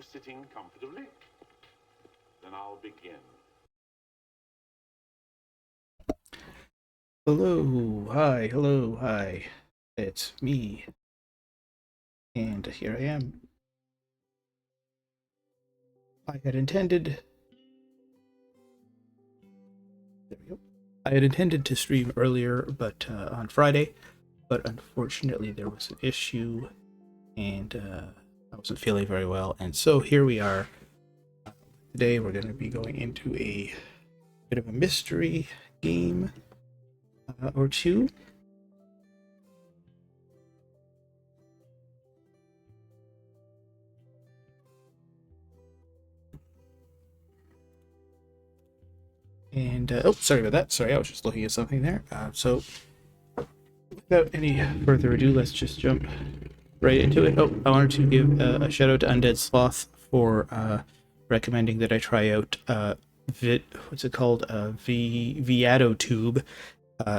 sitting comfortably? Then I'll begin. Hello, hi. It's me. And here I am. I had intended... There we go. I had intended to stream earlier, but on Friday, but unfortunately there was an issue, and I wasn't feeling very well, and so here we are. Today we're going to be going into a bit of a mystery game or two. And, oh, sorry about that. Sorry, I was just looking at something there. So, without any further ado, let's just jump right into it. Oh, I wanted to give a shout out to Undead Sloth for recommending that I try out what's it called? v0.2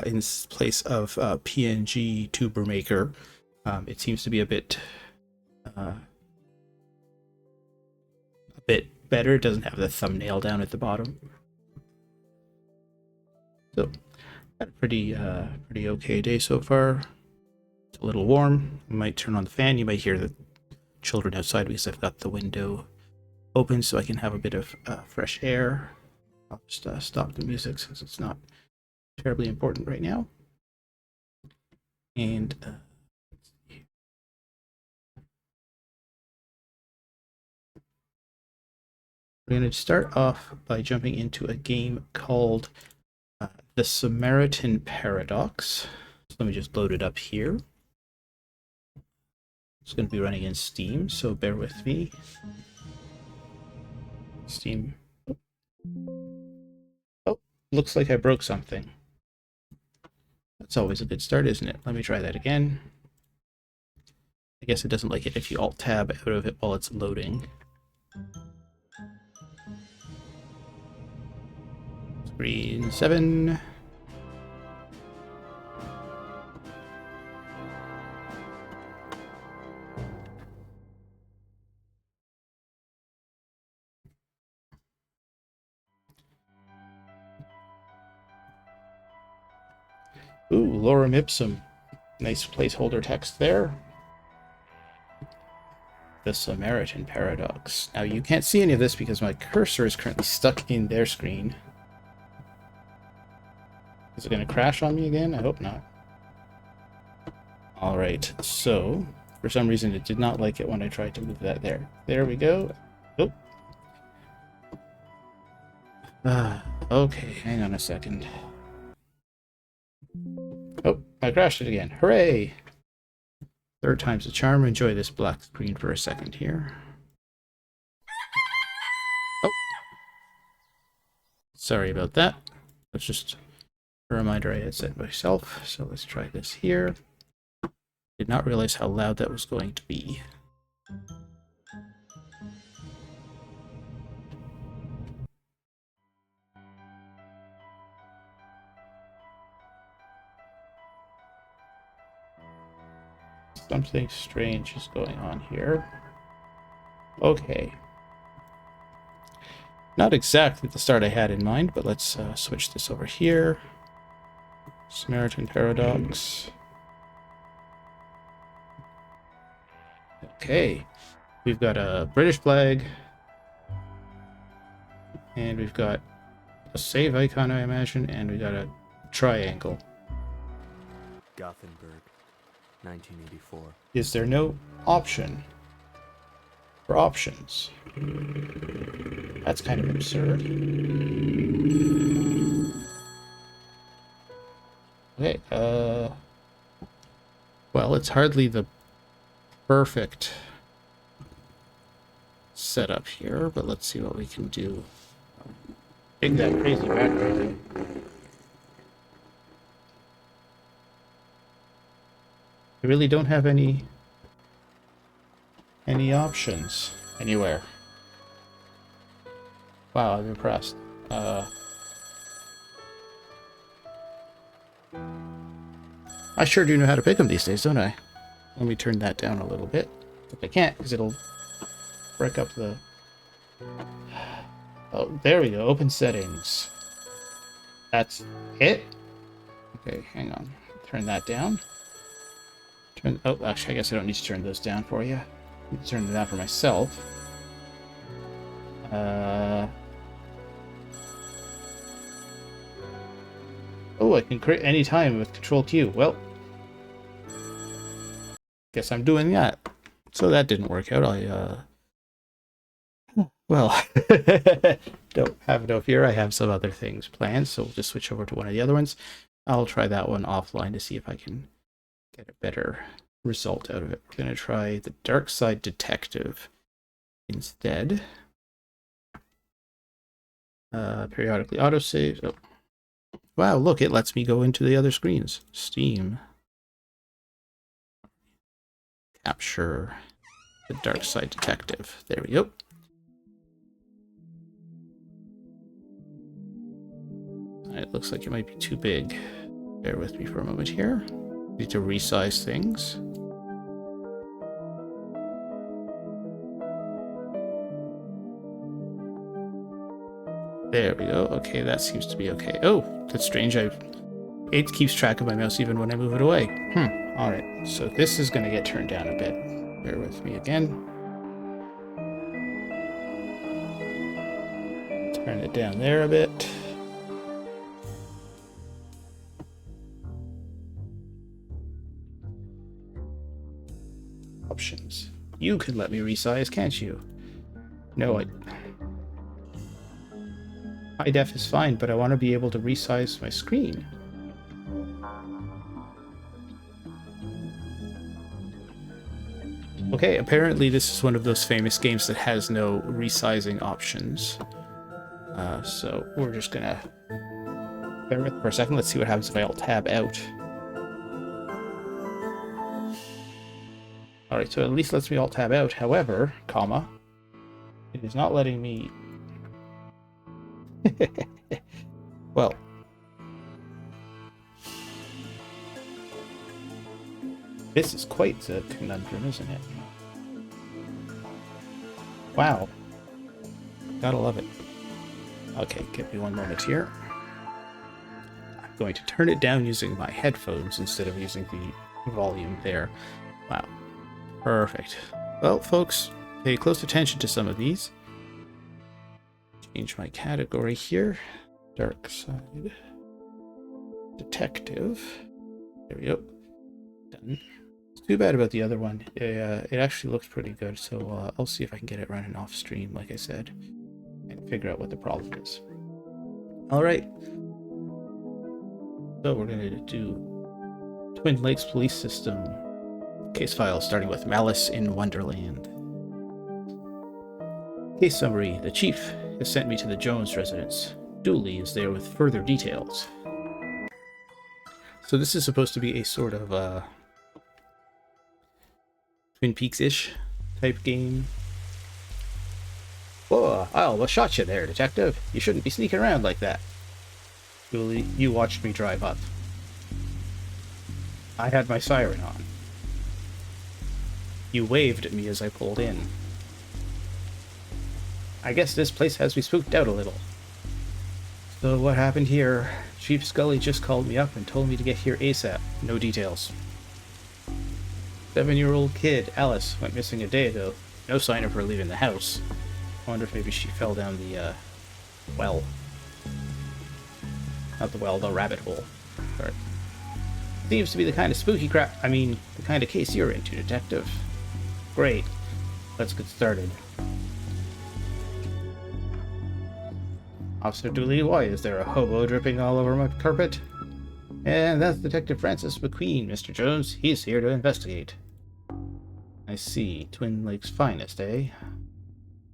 in place of PNG Tuber Maker. It seems to be a bit better. It doesn't have the thumbnail down at the bottom. So, had a pretty okay day so far. It's a little warm. I might turn on the fan. You might hear the children outside because I've got the window open so I can have a bit of fresh air. I'll just stop the music since it's not terribly important right now. And we're going to start off by jumping into a game called The Samaritan Paradox. So let me just load it up here. It's going to be running in Steam, so bear with me. Steam. Oh, looks like I broke something. That's always a good start, isn't it? Let me try that again. I guess it doesn't like it if you Alt-Tab out of it while it's loading. Screen 7. Ooh, lorem ipsum. Nice placeholder text there. The Samaritan Paradox. Now you can't see any of this because my cursor is currently stuck in their screen. Is it going to crash on me again? I hope not. Alright, so for some reason it did not like it when I tried to move that there. There we go. Oh. Okay, hang on a second. Oh, I crashed it again. Hooray! Third time's the charm. Enjoy this black screen for a second here. Oh. Sorry about that. That's just a reminder I had set myself. So let's try this here. Did not realize how loud that was going to be. Something strange is going on here. Okay. Not exactly the start I had in mind, but let's switch this over here. Samaritan Paradox. Okay. We've got a British flag. And we've got a save icon, I imagine, and we got a triangle. Gothenburg, 1984. Is there no option for options? That's kind of absurd. Okay, well, it's hardly the perfect setup here, but let's see what we can do. Take that crazy background. I really don't have any options anywhere. Wow, I'm impressed. I sure do know how to pick them these days, don't I? Let me turn that down a little bit. If I can't, because it'll frick up the... Oh, there we go. Open settings. That's it? Okay, hang on. Turn that down. Oh, actually, I guess I don't need to turn those down for you. I need to turn them down for myself. Oh, I can create any time with Control Q. Well, guess I'm doing that. So that didn't work out. Well, don't have no fear. I have some other things planned, so we'll just switch over to one of the other ones. I'll try that one offline to see if I can get a better result out of it. We're going to try the Darkside Detective instead. Periodically autosave. Oh. Wow, look, it lets me go into the other screens. Steam. Capture the Darkside Detective. There we go. It looks like it might be too big. Bear with me for a moment here. Need to resize things. There we go. Okay, that seems to be okay. Oh, that's strange. It keeps track of my mouse even when I move it away. Alright, so this is going to get turned down a bit. Bear with me again. Turn it down there a bit. Options. You can let me resize, can't you? No, high def is fine, but I want to be able to resize my screen. Okay, apparently this is one of those famous games that has no resizing options. So we're just gonna bear with for a second. Let's see what happens if I alt-tab out. Alright, so at least lets me alt-tab out. However, comma, it is not letting me... Well... This is quite a conundrum, isn't it? Wow. Gotta love it. Okay, give me one moment here. I'm going to turn it down using my headphones instead of using the volume there. Wow. Perfect. Well, folks, pay close attention to some of these. Change my category here. Darkside Detective. There we go. Done. It's too bad about the other one. It actually looks pretty good, so I'll see if I can get it running off stream, like I said, and figure out what the problem is. Alright. So we're going to do Twin Lakes Police System case file, starting with Malice in Wonderland. Case summary. The chief has sent me to the Jones residence. Dooley is there with further details. So this is supposed to be a sort of Twin Peaks-ish type game. Whoa, I almost shot you there, detective. You shouldn't be sneaking around like that. Dooley, you watched me drive up. I had my siren on. You waved at me as I pulled in. I guess this place has me spooked out a little. So what happened here? Chief Scully just called me up and told me to get here ASAP. No details. 7-year-old kid, Alice, went missing a day ago. No sign of her leaving the house. I wonder if maybe she fell down the, well. Not the well, the rabbit hole. Sorry. Seems to be the kind of spooky crap, the kind of case you're into, detective. Great. Let's get started. Officer Dooley, why is there a hobo dripping all over my carpet? And that's Detective Francis McQueen, Mr. Jones. He's here to investigate. I see. Twin Lakes finest, eh?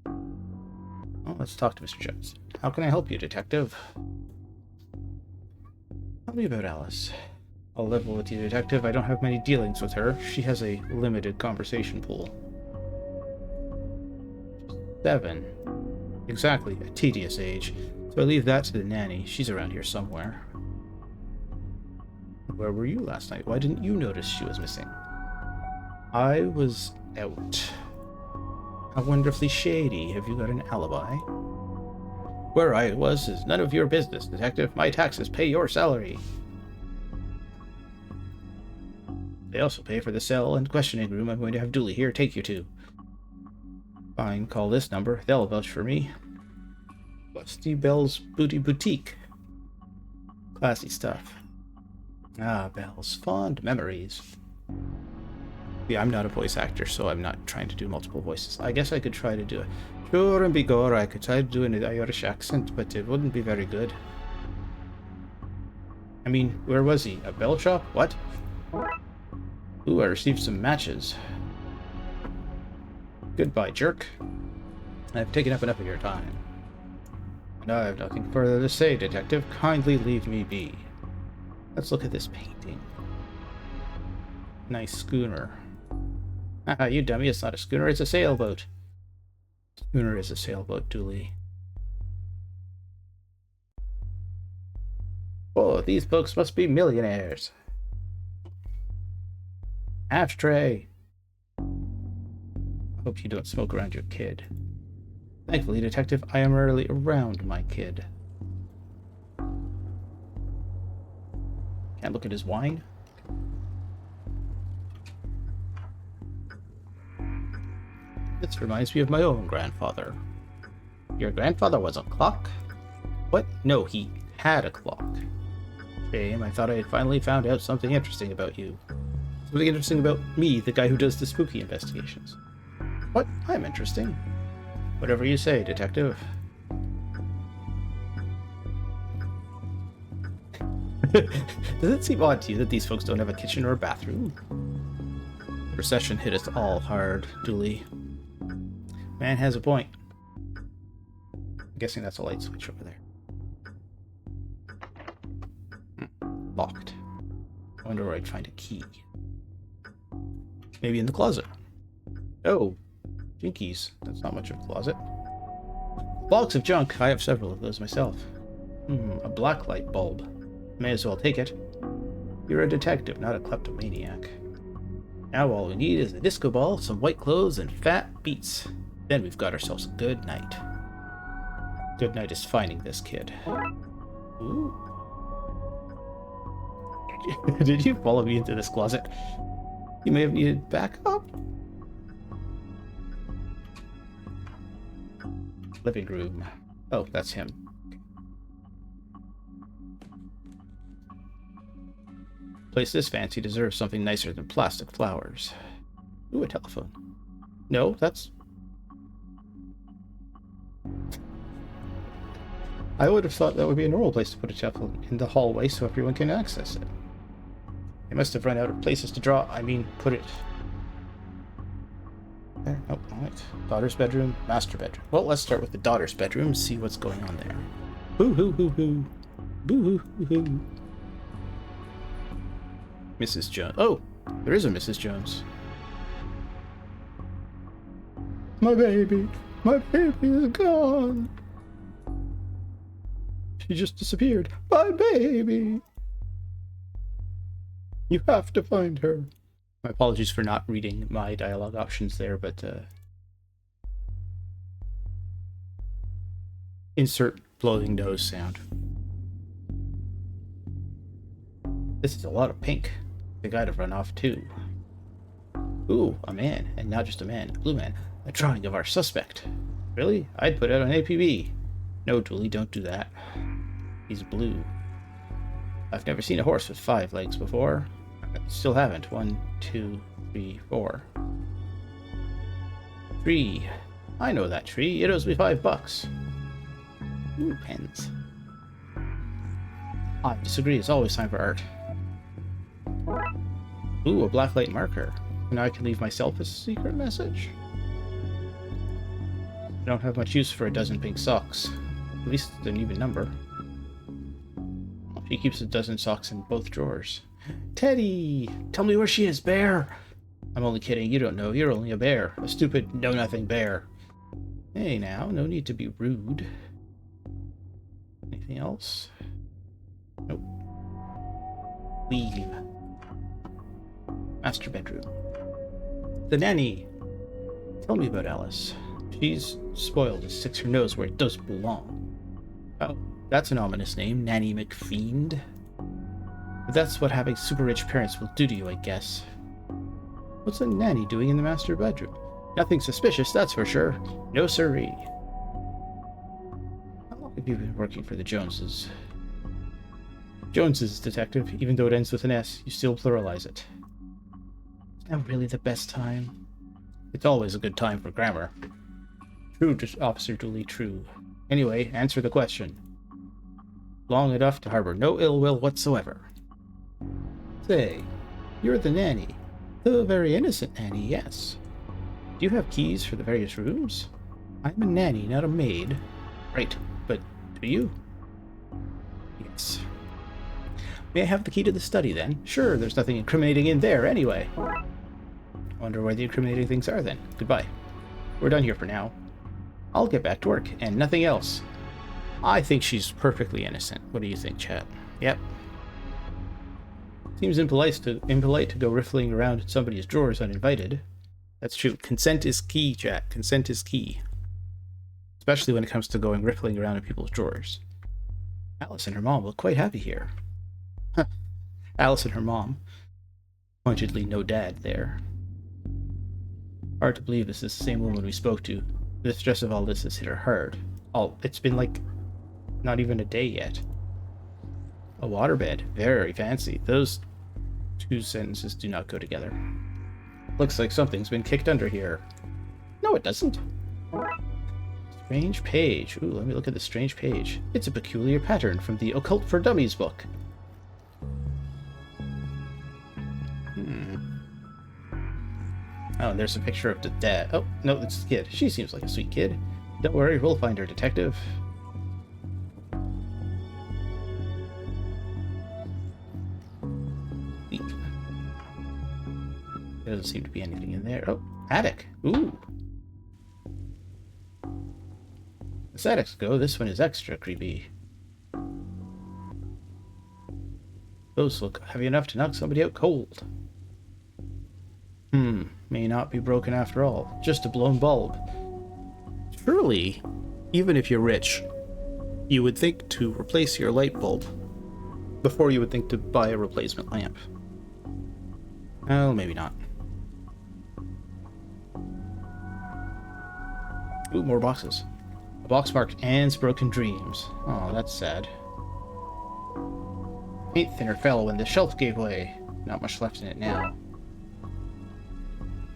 Well, let's talk to Mr. Jones. How can I help you, detective? Tell me about Alice. I'll level with you, detective. I don't have many dealings with her. She has a limited conversation pool. 7. Exactly, a tedious age. So I leave that to the nanny. She's around here somewhere. Where were you last night? Why didn't you notice she was missing? I was out. How wonderfully shady. Have you got an alibi? Where I was is none of your business, detective. My taxes pay your salary. They also pay for the cell and questioning room I'm going to have Dooley here take you to. Fine, call this number. They'll vouch for me. Busty Bell's Booty Boutique. Classy stuff. Ah, Bells. Fond memories. Yeah, I'm not a voice actor, so I'm not trying to do multiple voices. I guess I could try to do it. Sure and begore, I could try to do an Irish accent, but it wouldn't be very good. I mean, where was he? A bell shop? What? Ooh, I received some matches. Goodbye, jerk. I've taken up enough of your time. And I have nothing further to say, detective. Kindly leave me be. Let's look at this painting. Nice schooner. Haha, you dummy, it's not a schooner, it's a sailboat. Schooner is a sailboat, Dooley. Oh, these folks must be millionaires. Ashtray. Hope you don't smoke around your kid. Thankfully, detective, I am rarely around my kid. Can't look at his wine? This reminds me of my own grandfather. Your grandfather was a clock? What? No, he had a clock. Shame, I thought I had finally found out something interesting about you. Something interesting about me, the guy who does the spooky investigations. What? I'm interesting. Whatever you say, detective. Does it seem odd to you that these folks don't have a kitchen or a bathroom? The recession hit us all hard, Dooley. Man has a point. I'm guessing that's a light switch over there. Locked. I wonder where I'd find a key. Maybe in the closet. Oh, jinkies. That's not much of a closet. Blocks of junk. I have several of those myself. A black light bulb. May as well take it. You're a detective, not a kleptomaniac. Now all we need is a disco ball, some white clothes, and fat beats. Then we've got ourselves a good night. Good night is finding this kid. Ooh. Did you follow me into this closet? You may have needed backup. Living room. Oh, that's him. Place this fancy deserves something nicer than plastic flowers. Ooh, a telephone. No, that's... I would have thought that would be a normal place to put a telephone in the hallway so everyone can access it. They must have run out of places to put it. There. Oh, alright. Daughter's bedroom, master bedroom. Well, let's start with the daughter's bedroom and see what's going on there. Boo hoo hoo hoo. Boo hoo hoo hoo. Mrs. Jones. Oh, there is a Mrs. Jones. My baby is gone. She just disappeared. My baby. You have to find her. My apologies for not reading my dialogue options there, but insert blowing nose sound. This is a lot of pink. The guy to run off too. Ooh, a man, and not just a man, a blue man. A drawing of our suspect. Really? I'd put it on APB. No, Dooley, don't do that. He's blue. I've never seen a horse with 5 legs before. I still haven't. 1, 2, 3, 4. Tree. I know that tree. It owes me $5. Ooh, pens. I disagree. It's always time for art. Ooh, a blacklight marker. Now I can leave myself a secret message. I don't have much use for a dozen pink socks. At least it's an even number. She keeps a dozen socks in both drawers. Teddy! Tell me where she is, bear! I'm only kidding. You don't know. You're only a bear. A stupid, know-nothing bear. Hey now, no need to be rude. Anything else? Nope. Leave. Master bedroom. The nanny. Tell me about Alice. She's spoiled and sticks her nose where it does belong. Oh, that's an ominous name, Nanny McFiend. But that's what having super rich parents will do to you, I guess. What's a nanny doing in the master bedroom? Nothing suspicious, that's for sure. No siree. How long have you been working for the Joneses? Joneses, detective. Even though it ends with an S, you still pluralize it. Is now really the best time? It's always a good time for grammar. True, Officer Dooley, true. Anyway, answer the question. Long enough to harbor no ill will whatsoever. Say, you're the nanny. The very innocent nanny, yes. Do you have keys for the various rooms? I'm a nanny, not a maid. Right, but do you? Yes. May I have the key to the study, then? Sure, there's nothing incriminating in there, anyway. Wonder where the incriminating things are, then. Goodbye. We're done here for now. I'll get back to work, and nothing else. I think she's perfectly innocent. What do you think, chat? Yep. Seems impolite to go riffling around in somebody's drawers uninvited. That's true. Consent is key, chat. Consent is key. Especially when it comes to going riffling around in people's drawers. Alice and her mom look quite happy here. Huh. Alice and her mom. Pointedly no dad there. Hard to believe this is the same woman we spoke to. The stress of all this has hit her hard. It's been like not even a day yet. A waterbed. Very fancy. Those two sentences do not go together. Looks like something's been kicked under here. No, it doesn't. Strange page. Ooh, let me look at the strange page. It's a peculiar pattern from the Occult for Dummies book. Oh, and there's a picture of the dad. Oh, no, it's the kid. She seems like a sweet kid. Don't worry, we'll find her, detective. Eek. There doesn't seem to be anything in there. Oh, attic. Ooh. This attic's go. This one is extra creepy. Those look heavy enough to knock somebody out cold. May not be broken after all. Just a blown bulb. Surely, even if you're rich, you would think to replace your light bulb before you would think to buy a replacement lamp. Well, maybe not. Ooh, more boxes. A box marked Anne's Broken Dreams. Oh, that's sad. Paint thinner fell when the shelf gave way. Not much left in it now.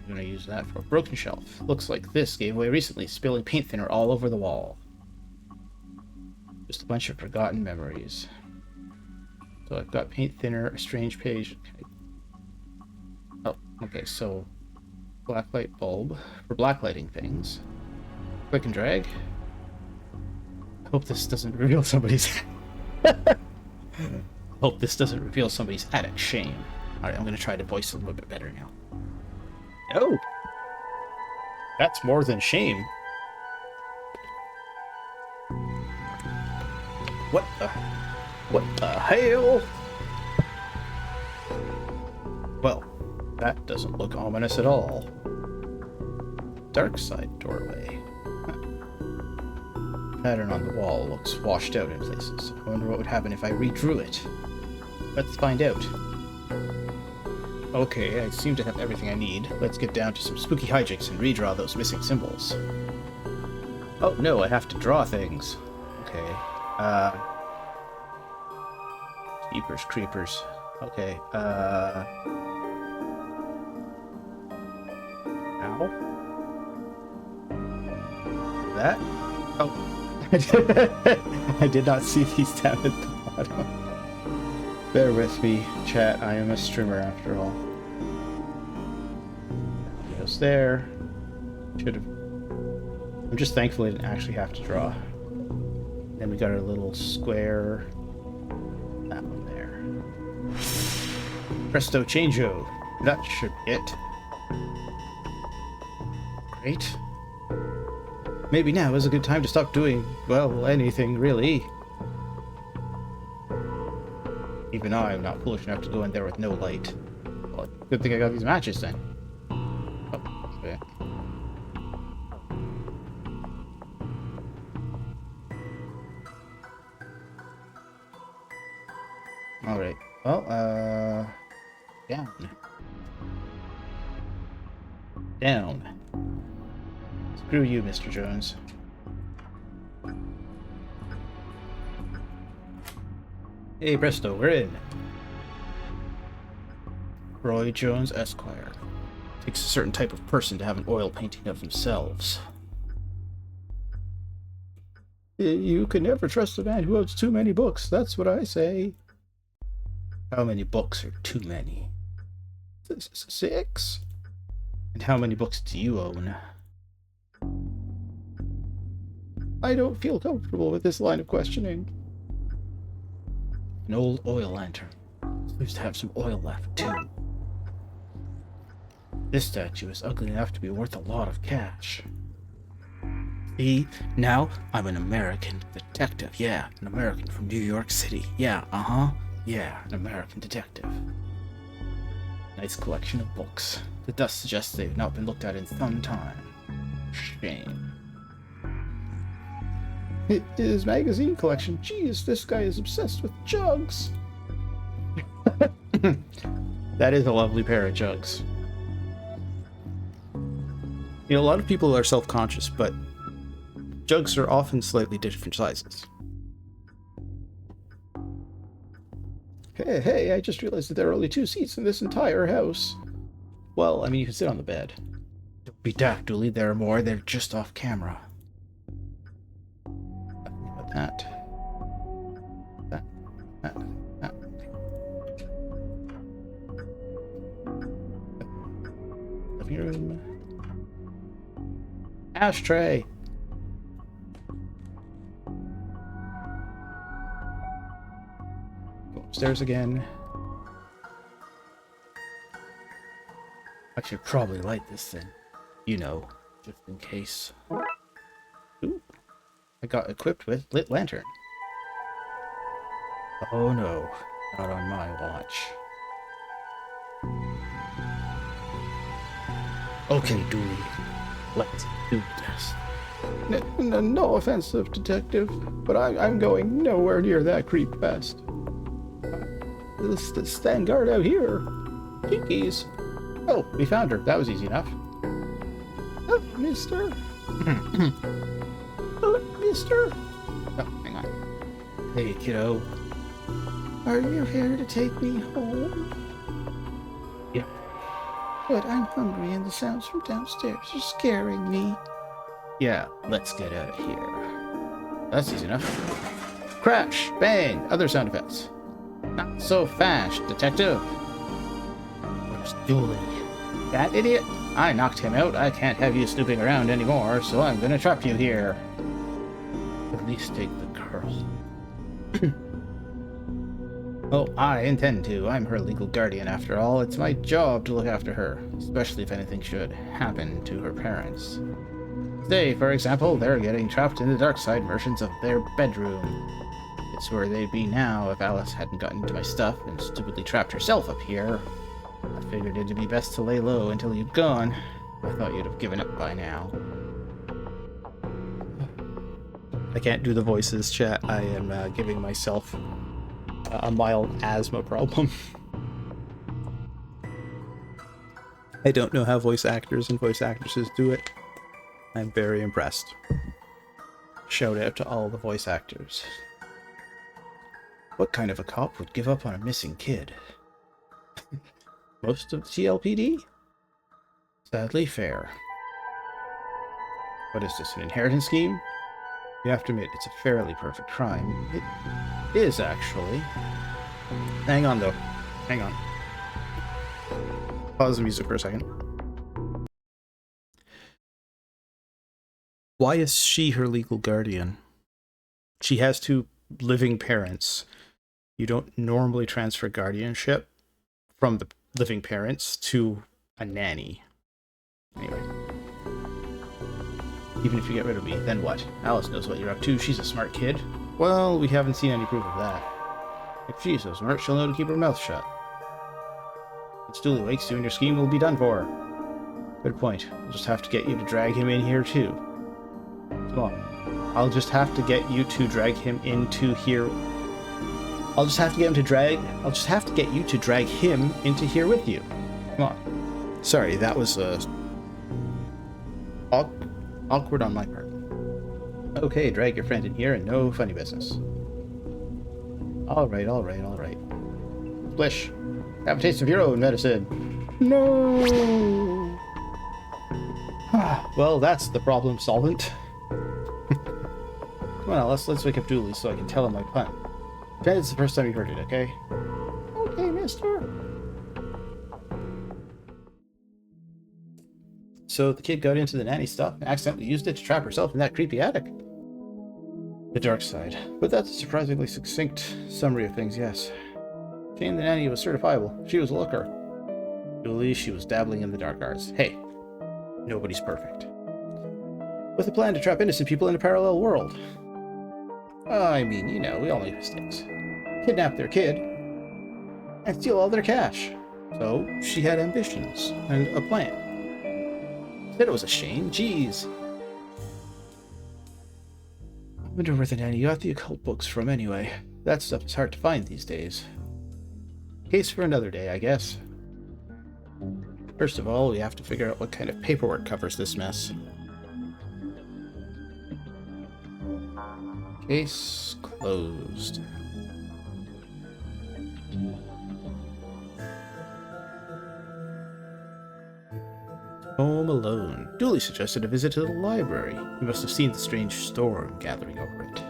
I'm gonna use that for a broken shelf. Looks like this gave way recently, spilling paint thinner all over the wall. Just a bunch of forgotten memories. So I've got paint thinner, a strange page. Okay. Oh, okay, so blacklight bulb for blacklighting things. Click and drag. Hope this doesn't reveal somebody's Hope this doesn't reveal somebody's attic shame. Alright, I'm gonna try to voice it a little bit better now. Oh! That's more than shame. What the hell? Well, that doesn't look ominous at all. Darkside doorway. Pattern on the wall looks washed out in places. I wonder what would happen if I redrew it. Let's find out. Okay, I seem to have everything I need. Let's get down to some spooky hijinks and redraw those missing symbols. Oh no, I have to draw things. Okay. Jeepers creepers. Okay, Ow. That? Oh. I did not see these down at the bottom. Bear with me, chat. I am a streamer after all. Goes there. Should have. I'm just thankful I didn't actually have to draw. Then we got our little square. That one there. Presto changeo. That should be it. Great. Maybe now is a good time to stop doing, well, anything really. Even I'm not foolish enough to go in there with no light. Well, good thing I got these matches then. Oh, okay. Alright. Well, down. Down. Screw you, Mr. Jones. Hey, presto, we're in. Roy Jones, Esquire. Takes a certain type of person to have an oil painting of themselves. You can never trust a man who owns too many books, that's what I say. How many books are too many? 6? And how many books do you own? I don't feel comfortable with this line of questioning. An old oil lantern. Seems to have some oil left, too. This statue is ugly enough to be worth a lot of cash. See, now I'm an American detective. Yeah, an American from New York City. Yeah, yeah, an American detective. Nice collection of books. The dust suggests they've not been looked at in some time. Shame. His magazine collection. Jeez, this guy is obsessed with jugs. That is a lovely pair of jugs. You know, a lot of people are self-conscious, but jugs are often slightly different sizes. Hey, I just realized that there are only 2 seats in this entire house. Well, I mean, you can sit on the bed. Don't be daft, Dooley. There are more. They're just off camera. That. Living room. Ashtray. Go upstairs again. I should probably light this thing. You know, just in case. Ooh. I got equipped with lit lantern. Oh no, not on my watch. Okay, Dooley, let's do this. No offensive, detective, but I'm going nowhere near that creep fest. Stand guard out here. Jinkies. Oh, we found her. That was easy enough. Hello, mister. Hello, mister. Oh, hang on. Hey, kiddo. Are you here to take me home? Yep. But I'm hungry and the sounds from downstairs are scaring me. Yeah, let's get out of here. That's easy enough. Crash! Bang! Other sound effects. Not so fast, detective. Where's Dooley? That idiot? I knocked him out. I can't have you snooping around anymore, so I'm gonna trap you here. At least take the girl. Well, I intend to. I'm her legal guardian after all. It's my job to look after her, especially if anything should happen to her parents. Say, for example, they're getting trapped in the Darkside versions of their bedroom. It's where they'd be now if Alice hadn't gotten into my stuff and stupidly trapped herself up here. I figured it'd be best to lay low until you'd gone. I thought you'd have given up by now. I can't do the voices, chat. I am giving myself a mild asthma problem. I don't know how voice actors and voice actresses do it. I'm very impressed. Shout out to all the voice actors. What kind of a cop would give up on a missing kid? Most of the TLPD? Sadly fair. What is this, an inheritance scheme? You have to admit, it's a fairly perfect crime. It is, actually. Hang on, though. Hang on. Pause the music for a second. Why is she her legal guardian? She has 2 living parents. You don't normally transfer guardianship from the living parents to a nanny. Anyway. Even if you get rid of me, then what? Alice knows what you're up to. She's a smart kid. Well, we haven't seen any proof of that. If she's so smart, she'll know to keep her mouth shut. Once Dooley wakes, you and your scheme will be done for. Good point. We'll just have to get you to drag him in here, too. Come on. I'll just have to get you to drag him into here. I'll just have to get you to drag him into here with you. Come on. Sorry, that was awkward on my part. Okay, drag your friend in here and no funny business. Alright. Splish. Have a taste of your own medicine. No! Well, that's the problem solvent. Come on now, let's wake up Dooley so I can tell him my pun. Pretend it's the first time you heard it, okay? Okay, mister. So the kid got into the nanny stuff and accidentally used it to trap herself in that creepy attic. The dark side. But that's a surprisingly succinct summary of things, yes. Shame the nanny was certifiable. She was a looker. Julie, she was dabbling in the dark arts. Hey, nobody's perfect. With a plan to trap innocent people in a parallel world. I mean, you know, we all make mistakes. Kidnap their kid and steal all their cash. So she had ambitions and a plan. Said it was a shame. Jeez. I wonder where the nanny got the occult books from anyway. That stuff is hard to find these days. Case for another day, I guess. First of all, we have to figure out what kind of paperwork covers this mess. Case closed. Home alone. Dooley suggested a visit to the library. He must have seen the strange storm gathering over it.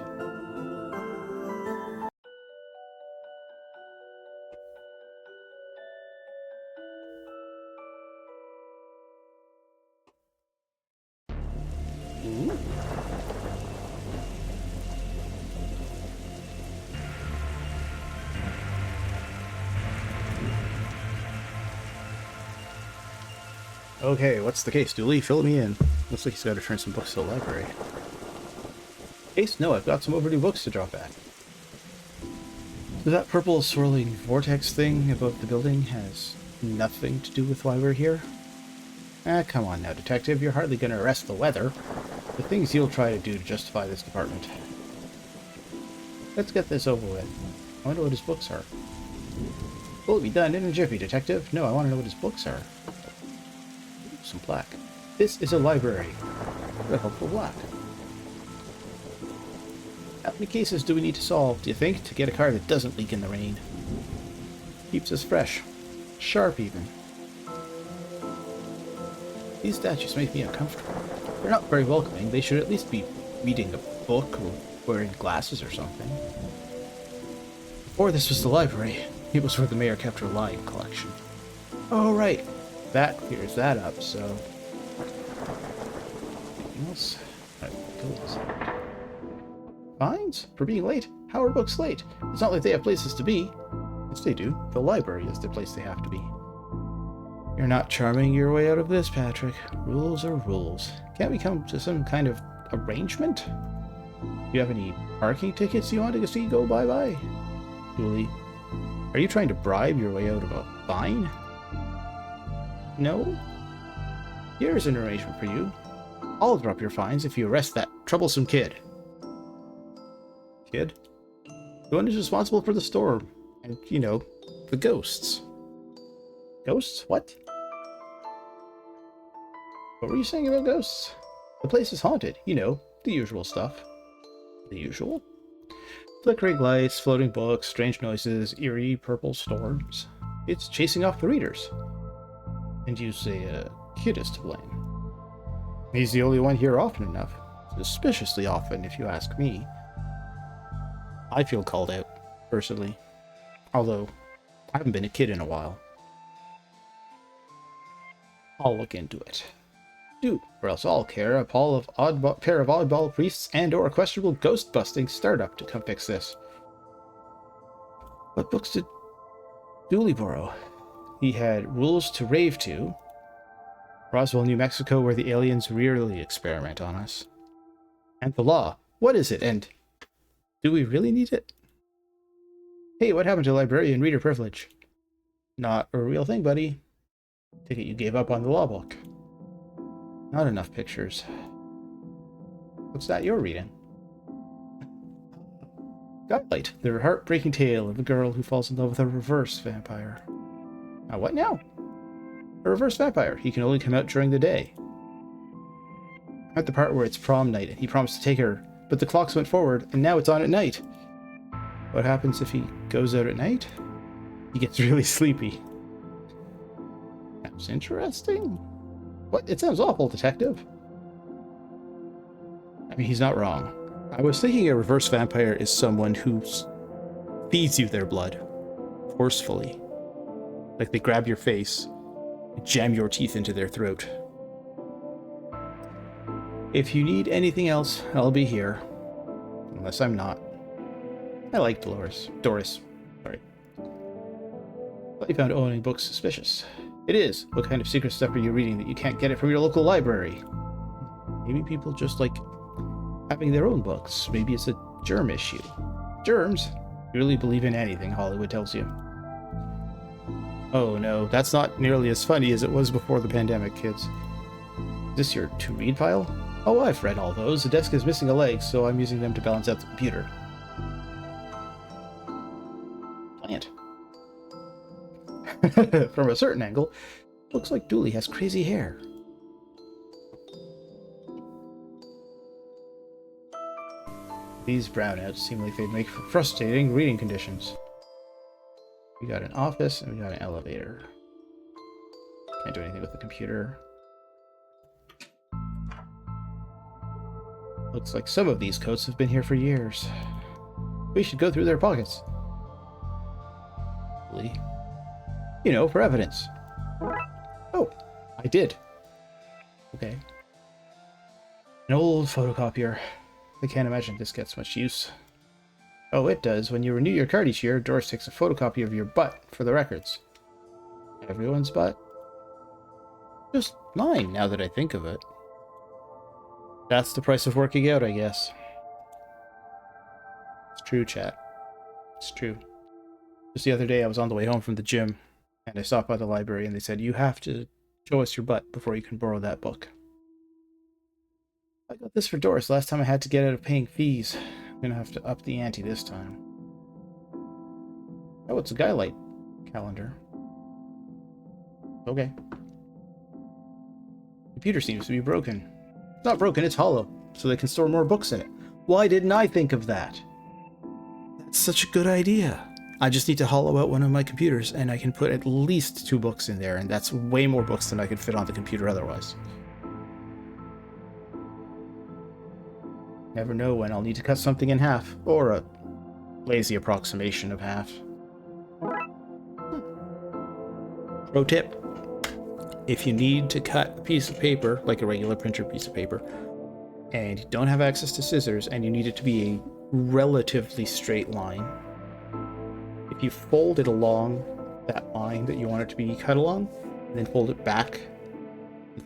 Ooh. Okay, what's the case, Dooley? Fill me in. Looks like he's got to return some books to the library. Case? No, I've got some overdue books to drop back. So that purple swirling vortex thing above the building has nothing to do with why we're here? Ah, come on now, detective. You're hardly going to arrest the weather. The things you'll try to do to justify this department. Let's get this over with. I wonder what his books are. Will it be done in a jiffy, detective? No, I want to know what his books are. Some black. This is a library. What a helpful black. How many cases do we need to solve, do you think, to get a car that doesn't leak in the rain? Keeps us fresh. Sharp, even. These statues make me uncomfortable. They're not very welcoming. They should at least be reading a book or wearing glasses or something. Before this was the library, it was where the mayor kept her lying collection. Oh, right. That clears that up, so... Anything else? Fines? For being late? How are books late? It's not like they have places to be. Yes, they do. The library is the place they have to be. You're not charming your way out of this, Patrick. Rules are rules. Can't we come to some kind of arrangement? Do you have any parking tickets you want to see go bye-bye? Julie, are you trying to bribe your way out of a fine? No? Here's an arrangement for you. I'll drop your fines if you arrest that troublesome kid. Kid? The one who's responsible for the storm. And, you know, the ghosts. Ghosts? What? What were you saying about ghosts? The place is haunted. You know, the usual stuff. The usual? Flickering lights, floating books, strange noises, eerie purple storms. It's chasing off the readers. And you say a kid is to blame. He's the only one here often enough. Suspiciously often, if you ask me. I feel called out, personally. Although, I haven't been a kid in a while. I'll look into it. Do, or else I'll pair of oddball priests and or a questionable ghost-busting startup to come fix this. What books did Dooley borrow? He had Rules to Rave to, Roswell, New Mexico, where the aliens really experiment on us, and The Law. What is it, and do we really need it? Hey, what happened to librarian reader privilege? Not a real thing, buddy. Take it you gave up on the law book. Not enough pictures. What's that you're reading? Godlight, the heartbreaking tale of a girl who falls in love with a reverse vampire. What now? A reverse vampire. He can only come out during the day. I'm at the part where it's prom night and he promised to take her, but the clocks went forward and now it's on at night. What happens if he goes out at night? He gets really sleepy. Sounds interesting. What? It sounds awful, detective. I mean, he's not wrong. I was thinking a reverse vampire is someone who feeds you their blood forcefully. Like they grab your face and jam your teeth into their throat. If you need anything else, I'll be here. Unless I'm not. I like Doris. Sorry. Thought you found owning books suspicious. It is. What kind of secret stuff are you reading that you can't get it from your local library? Maybe people just like having their own books. Maybe it's a germ issue. Germs? You really believe in anything Hollywood tells you. Oh no, that's not nearly as funny as it was before the pandemic, kids. Is this your to-read pile? Oh, I've read all those. The desk is missing a leg, so I'm using them to balance out the computer. Plant. From a certain angle, looks like Dooley has crazy hair. These brownouts seem like they'd make for frustrating reading conditions. We got an office and we got an elevator. Can't do anything with the computer. Looks like some of these coats have been here for years. We should go through their pockets. You know, for evidence. Oh, I did. Okay. An old photocopier. I can't imagine this gets much use. Oh, it does. When you renew your card each year, Doris takes a photocopy of your butt for the records. Everyone's butt? Just mine, now that I think of it. That's the price of working out, I guess. It's true, chat. It's true. Just the other day, I was on the way home from the gym, and I stopped by the library, and they said, you have to show us your butt before you can borrow that book. I got this for Doris last time I had to get out of paying fees. I'm gonna have to up the ante this time. Oh, it's a Skylight calendar. Okay. Computer seems to be broken. It's not broken, it's hollow, so they can store more books in it. Why didn't I think of that? That's such a good idea. I just need to hollow out one of my computers, and I can put at least 2 books in there, and that's way more books than I could fit on the computer otherwise. Never know when I'll need to cut something in half, or a lazy approximation of half. Pro tip. If you need to cut a piece of paper, like a regular printer piece of paper, and you don't have access to scissors, and you need it to be a relatively straight line, if you fold it along that line that you want it to be cut along, and then fold it back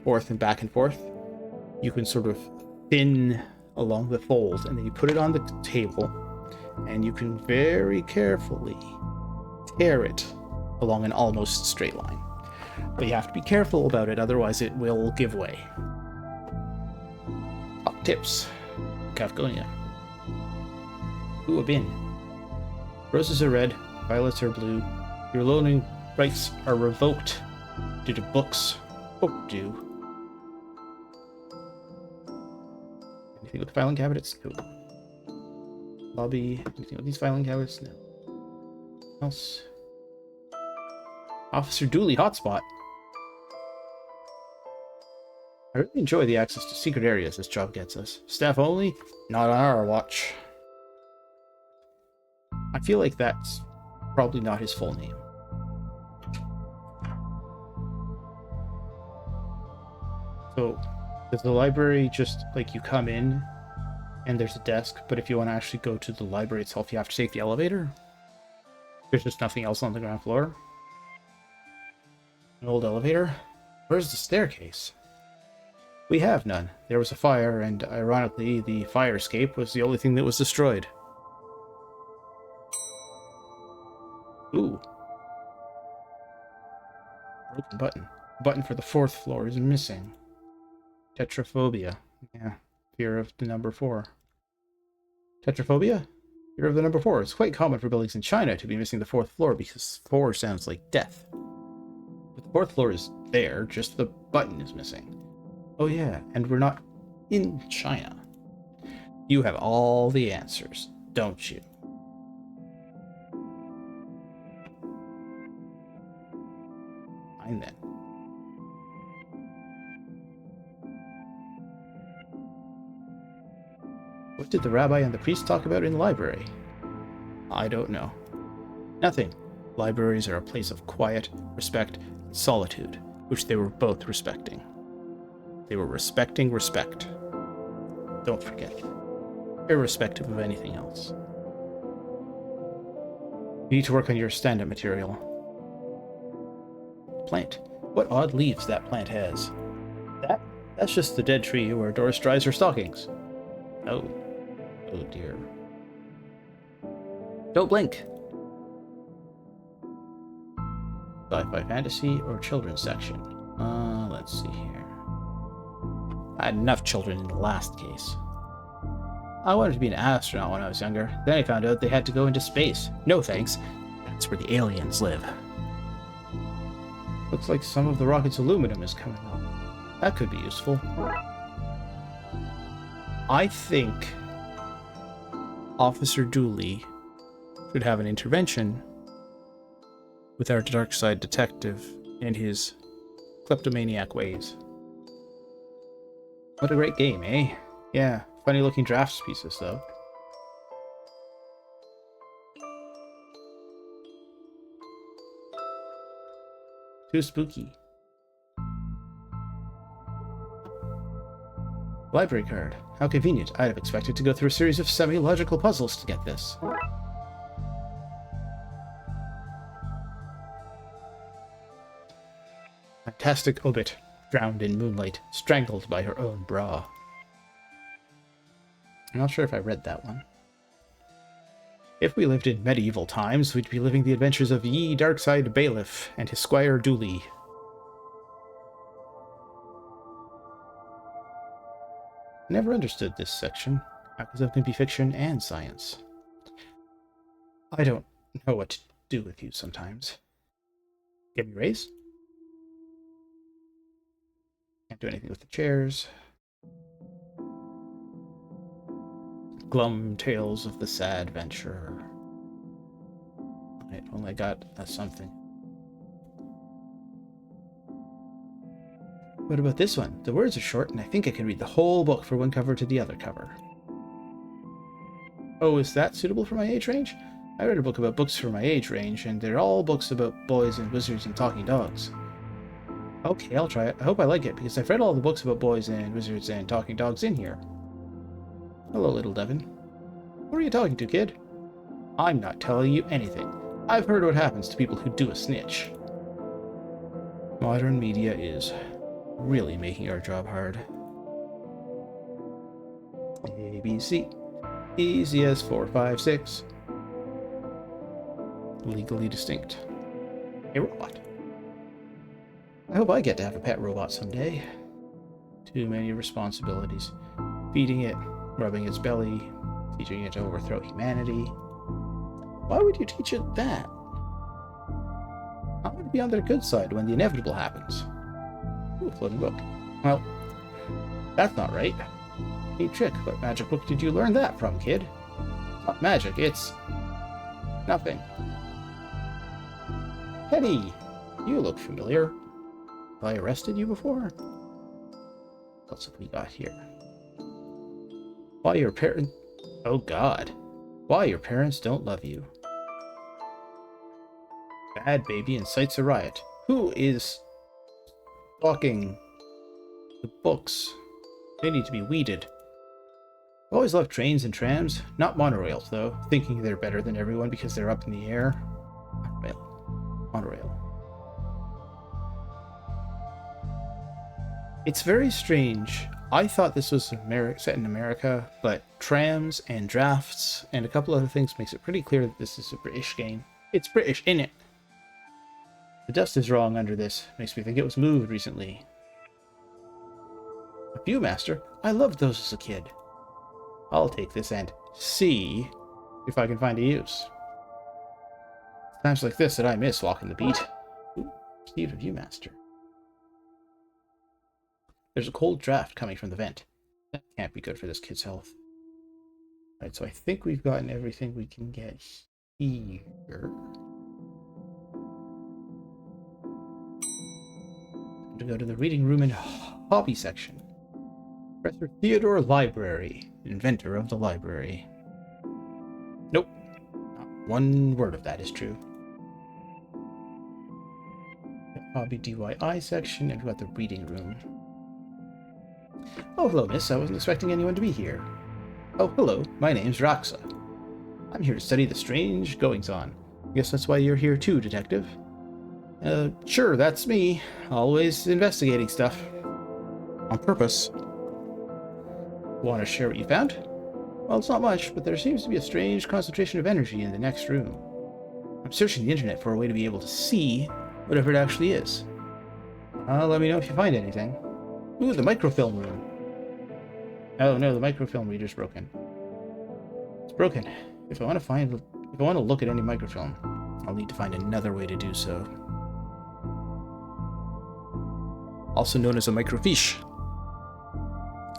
and back and forth, you can sort of thin along the fold, and then you put it on the table, and you can very carefully tear it along an almost straight line. But you have to be careful about it, otherwise it will give way. Top tips. Kafkonia. Ooh, a bin. Roses are red, violets are blue. Your loaning rights are revoked due to books. Due. Anything with filing cabinets? No. Lobby. Anything with these filing cabinets? No. Else. Officer Dooley hotspot. I really enjoy the access to secret areas this job gets us. Staff only? Not on our watch. I feel like that's probably not his full name. So, does the library just, like, you come in and there's a desk, but if you want to actually go to the library itself, you have to take the elevator? There's just nothing else on the ground floor? An old elevator? Where's the staircase? We have none. There was a fire, and ironically, the fire escape was the only thing that was destroyed. Ooh. Broken button. The button for the 4th floor is missing. Tetraphobia. Yeah, fear of the number 4. Tetraphobia? You're of the number 4. It's quite common for buildings in China to be missing the 4th floor because 4 sounds like death. But the 4th floor is there, just the button is missing. Oh yeah, and we're not in China. You have all the answers, don't you? Fine then. What did the rabbi and the priest talk about in the library? I don't know. Nothing. Libraries are a place of quiet, respect, and solitude, which they were both respecting. They were respecting respect. Don't forget. Irrespective of anything else. You need to work on your stand-up material. Plant. What odd leaves that plant has. That's just the dead tree where Doris dries her stockings. Oh. Oh dear. Don't blink. Sci-fi fantasy or children's section? Let's see here. I had enough children in the last case. I wanted to be an astronaut when I was younger. Then I found out they had to go into space. No thanks. That's where the aliens live. Looks like some of the rocket's aluminum is coming up. That could be useful. I think Officer Dooley should have an intervention with our Darkside detective and his kleptomaniac ways. What a great game, eh? Yeah, funny looking drafts pieces, though. Too spooky. Library card. How convenient. I'd have expected to go through a series of semi-logical puzzles to get this. Fantastic obit, drowned in moonlight, strangled by her own bra. I'm not sure if I read that one. If we lived in medieval times, we'd be living the adventures of ye Darkside bailiff and his squire Dooley. Never understood this section. Because can be fiction and science. I don't know what to do with you sometimes. Get me raised? Can't do anything with the chairs. Glum tales of the sad venture. I only got something. What about this one? The words are short, and I think I can read the whole book from one cover to the other cover. Oh, is that suitable for my age range? I read a book about books for my age range, and they're all books about boys and wizards and talking dogs. Okay, I'll try it. I hope I like it, because I've read all the books about boys and wizards and talking dogs in here. Hello, little Devin. Who are you talking to, kid? I'm not telling you anything. I've heard what happens to people who do a snitch. Modern media is really making our job hard. ABC. Easy as 4, 5, 6. Legally distinct. A robot. I hope I get to have a pet robot someday. Too many responsibilities. Feeding it, rubbing its belly, teaching it to overthrow humanity. Why would you teach it that? I want to be on their good side when the inevitable happens. Ooh, floating book. Well, that's not right. Neat trick. What magic book did you learn that from, kid? It's not magic, it's nothing. Teddy, you look familiar. Have I arrested you before? What else have we got here? Why your parents... Oh god. Why your parents don't love you. Bad baby incites a riot. Who is stalking the books? They need to be weeded. I've always loved trains and trams, not monorails though, thinking they're better than everyone because they're up in the air. Monorail. It's very strange. I thought this was set in America, but trams and drafts and a couple other things makes it pretty clear that this is a British game. It's British, innit? The dust is wrong under this. Makes me think it was moved recently. A Viewmaster? I loved those as a kid. I'll take this and see if I can find a use. Times like this that I miss walking the beat. Ooh, Steve of Viewmaster. There's a cold draft coming from the vent. That can't be good for this kid's health. Alright, so I think we've gotten everything we can get here. To go to the reading room and hobby section. Professor Theodore Library, inventor of the library. Nope. Not one word of that is true. The hobby DIY section, and we've got the reading room. Oh, hello, miss. I wasn't expecting anyone to be here. Oh, hello. My name's Roxa. I'm here to study the strange goings-on. Guess that's why you're here too, detective. Sure, that's me. Always investigating stuff. On purpose. Want to share what you found? Well, it's not much, but there seems to be a strange concentration of energy in the next room. I'm searching the internet for a way to be able to see whatever it actually is. Let me know if you find anything. Ooh, the microfilm room. Oh no, the microfilm reader's broken. It's broken. If I want to look at any microfilm, I'll need to find another way to do so. Also known as a microfiche.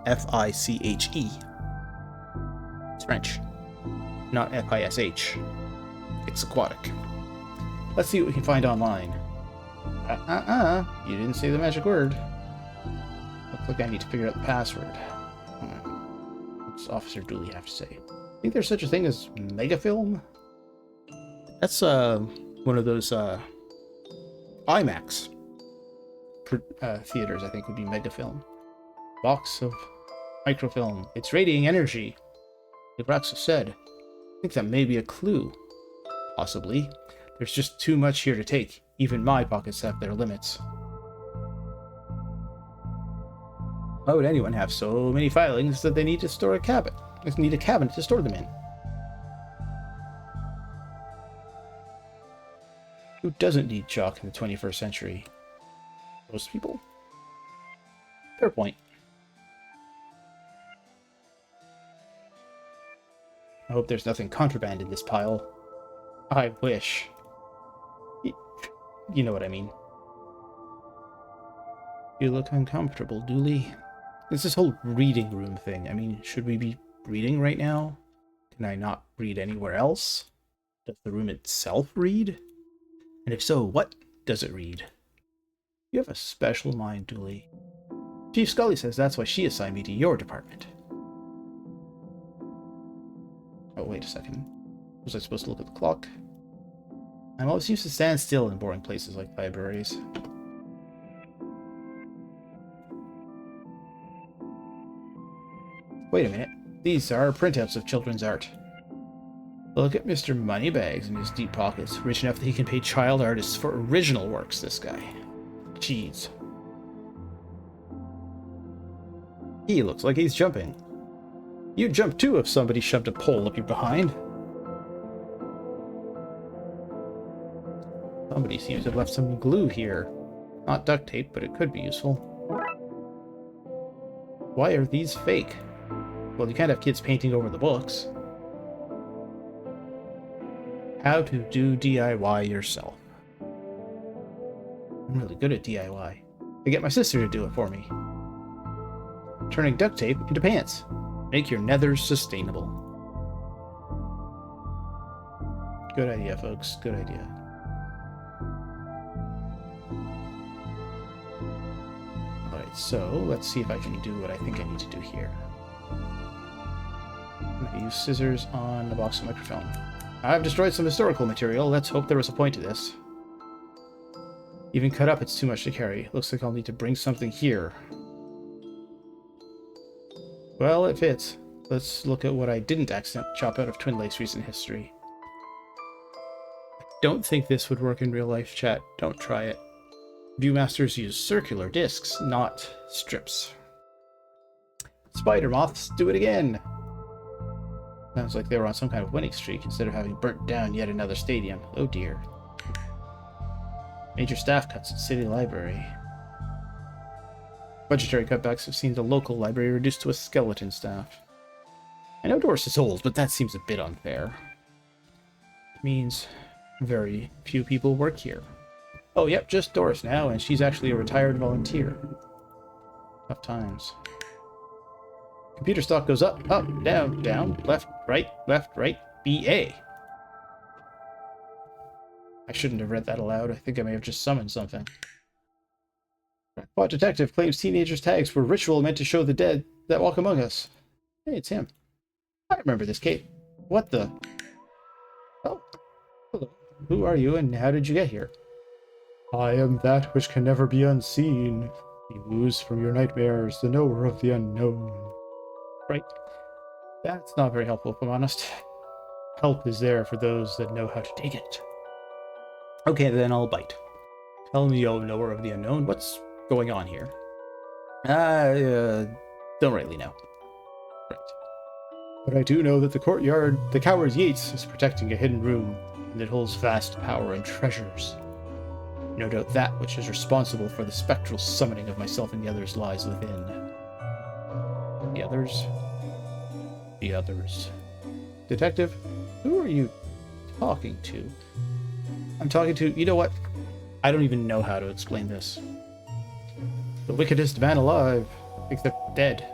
F-I-C-H-E. It's French. Not F-I-S-H. It's aquatic. Let's see what we can find online. You didn't say the magic word. Looks like I need to figure out the password. What's Officer Dooley have to say? Think there's such a thing as megafilm? That's one of those IMAX theaters, I think, would be megafilm. Box of microfilm. It's radiating energy, like Roxa said. I think that may be a clue. Possibly. There's just too much here to take. Even my pockets have their limits. Why would anyone have so many filings that they need to store a cabinet? They need a cabinet to store them in. Who doesn't need chalk in the 21st century? Most people? Fair point. I hope there's nothing contraband in this pile. I wish. You know what I mean. You look uncomfortable, Dooley. It's this whole reading room thing. I mean, should we be reading right now? Can I not read anywhere else? Does the room itself read? And if so, what does it read? You have a special mind, Dooley. Chief Scully says that's why she assigned me to your department. Oh, wait a second. Was I supposed to look at the clock? I'm always used to stand still in boring places like libraries. Wait a minute. These are printouts of children's art. Look at Mr. Moneybags in his deep pockets. Rich enough that he can pay child artists for original works, this guy. Jeez. He looks like he's jumping. You'd jump too if somebody shoved a pole up your behind. Somebody seems to have left some glue here. Not duct tape, but it could be useful. Why are these fake? Well, you can't have kids painting over the books. How to do DIY yourself. I'm really good at DIY. I get my sister to do it for me. Turning duct tape into pants. Make your nethers sustainable. Good idea, folks. Good idea. Alright, so let's see if I can do what I think I need to do here. I'm going to use scissors on the box of microfilm. I've destroyed some historical material. Let's hope there was a point to this. Even cut up, it's too much to carry. Looks like I'll need to bring something here. Well, it fits. Let's look at what I didn't accidentally chop out of Twin Lakes' recent history. I don't think this would work in real life, chat. Don't try it. Viewmasters use circular discs, not strips. Spider moths, do it again! Sounds like they were on some kind of winning streak instead of having burnt down yet another stadium. Oh dear. Major staff cuts at City Library. Budgetary cutbacks have seen the local library reduced to a skeleton staff. I know Doris is old, but that seems a bit unfair. means very few people work here. Oh, yep, just Doris now, and she's actually a retired volunteer. Tough times. Computer stock goes up, down, left, right, BA. I shouldn't have read that aloud. I think I may have just summoned something. Bot detective claims teenagers' tags were ritual meant to show the dead that walk among us. Hey, it's him. I remember this, Kate. What the? Oh, hello. Who are you and how did you get here? I am that which can never be unseen. You ooze from your nightmares, the knower of the unknown. Right. That's not very helpful, if I'm honest. Help is there for those that know how to take it. Okay, then I'll bite. Tell me, O knower of the unknown, what's going on here? Don't really know. Right. But I do know that the courtyard, the coward Yates, is protecting a hidden room, and it holds vast power and treasures. No doubt that which is responsible for the spectral summoning of myself and the others lies within. The others? The others. Detective, who are you talking to? I'm talking to... You know what? I don't even know how to explain this. The wickedest man alive, except dead.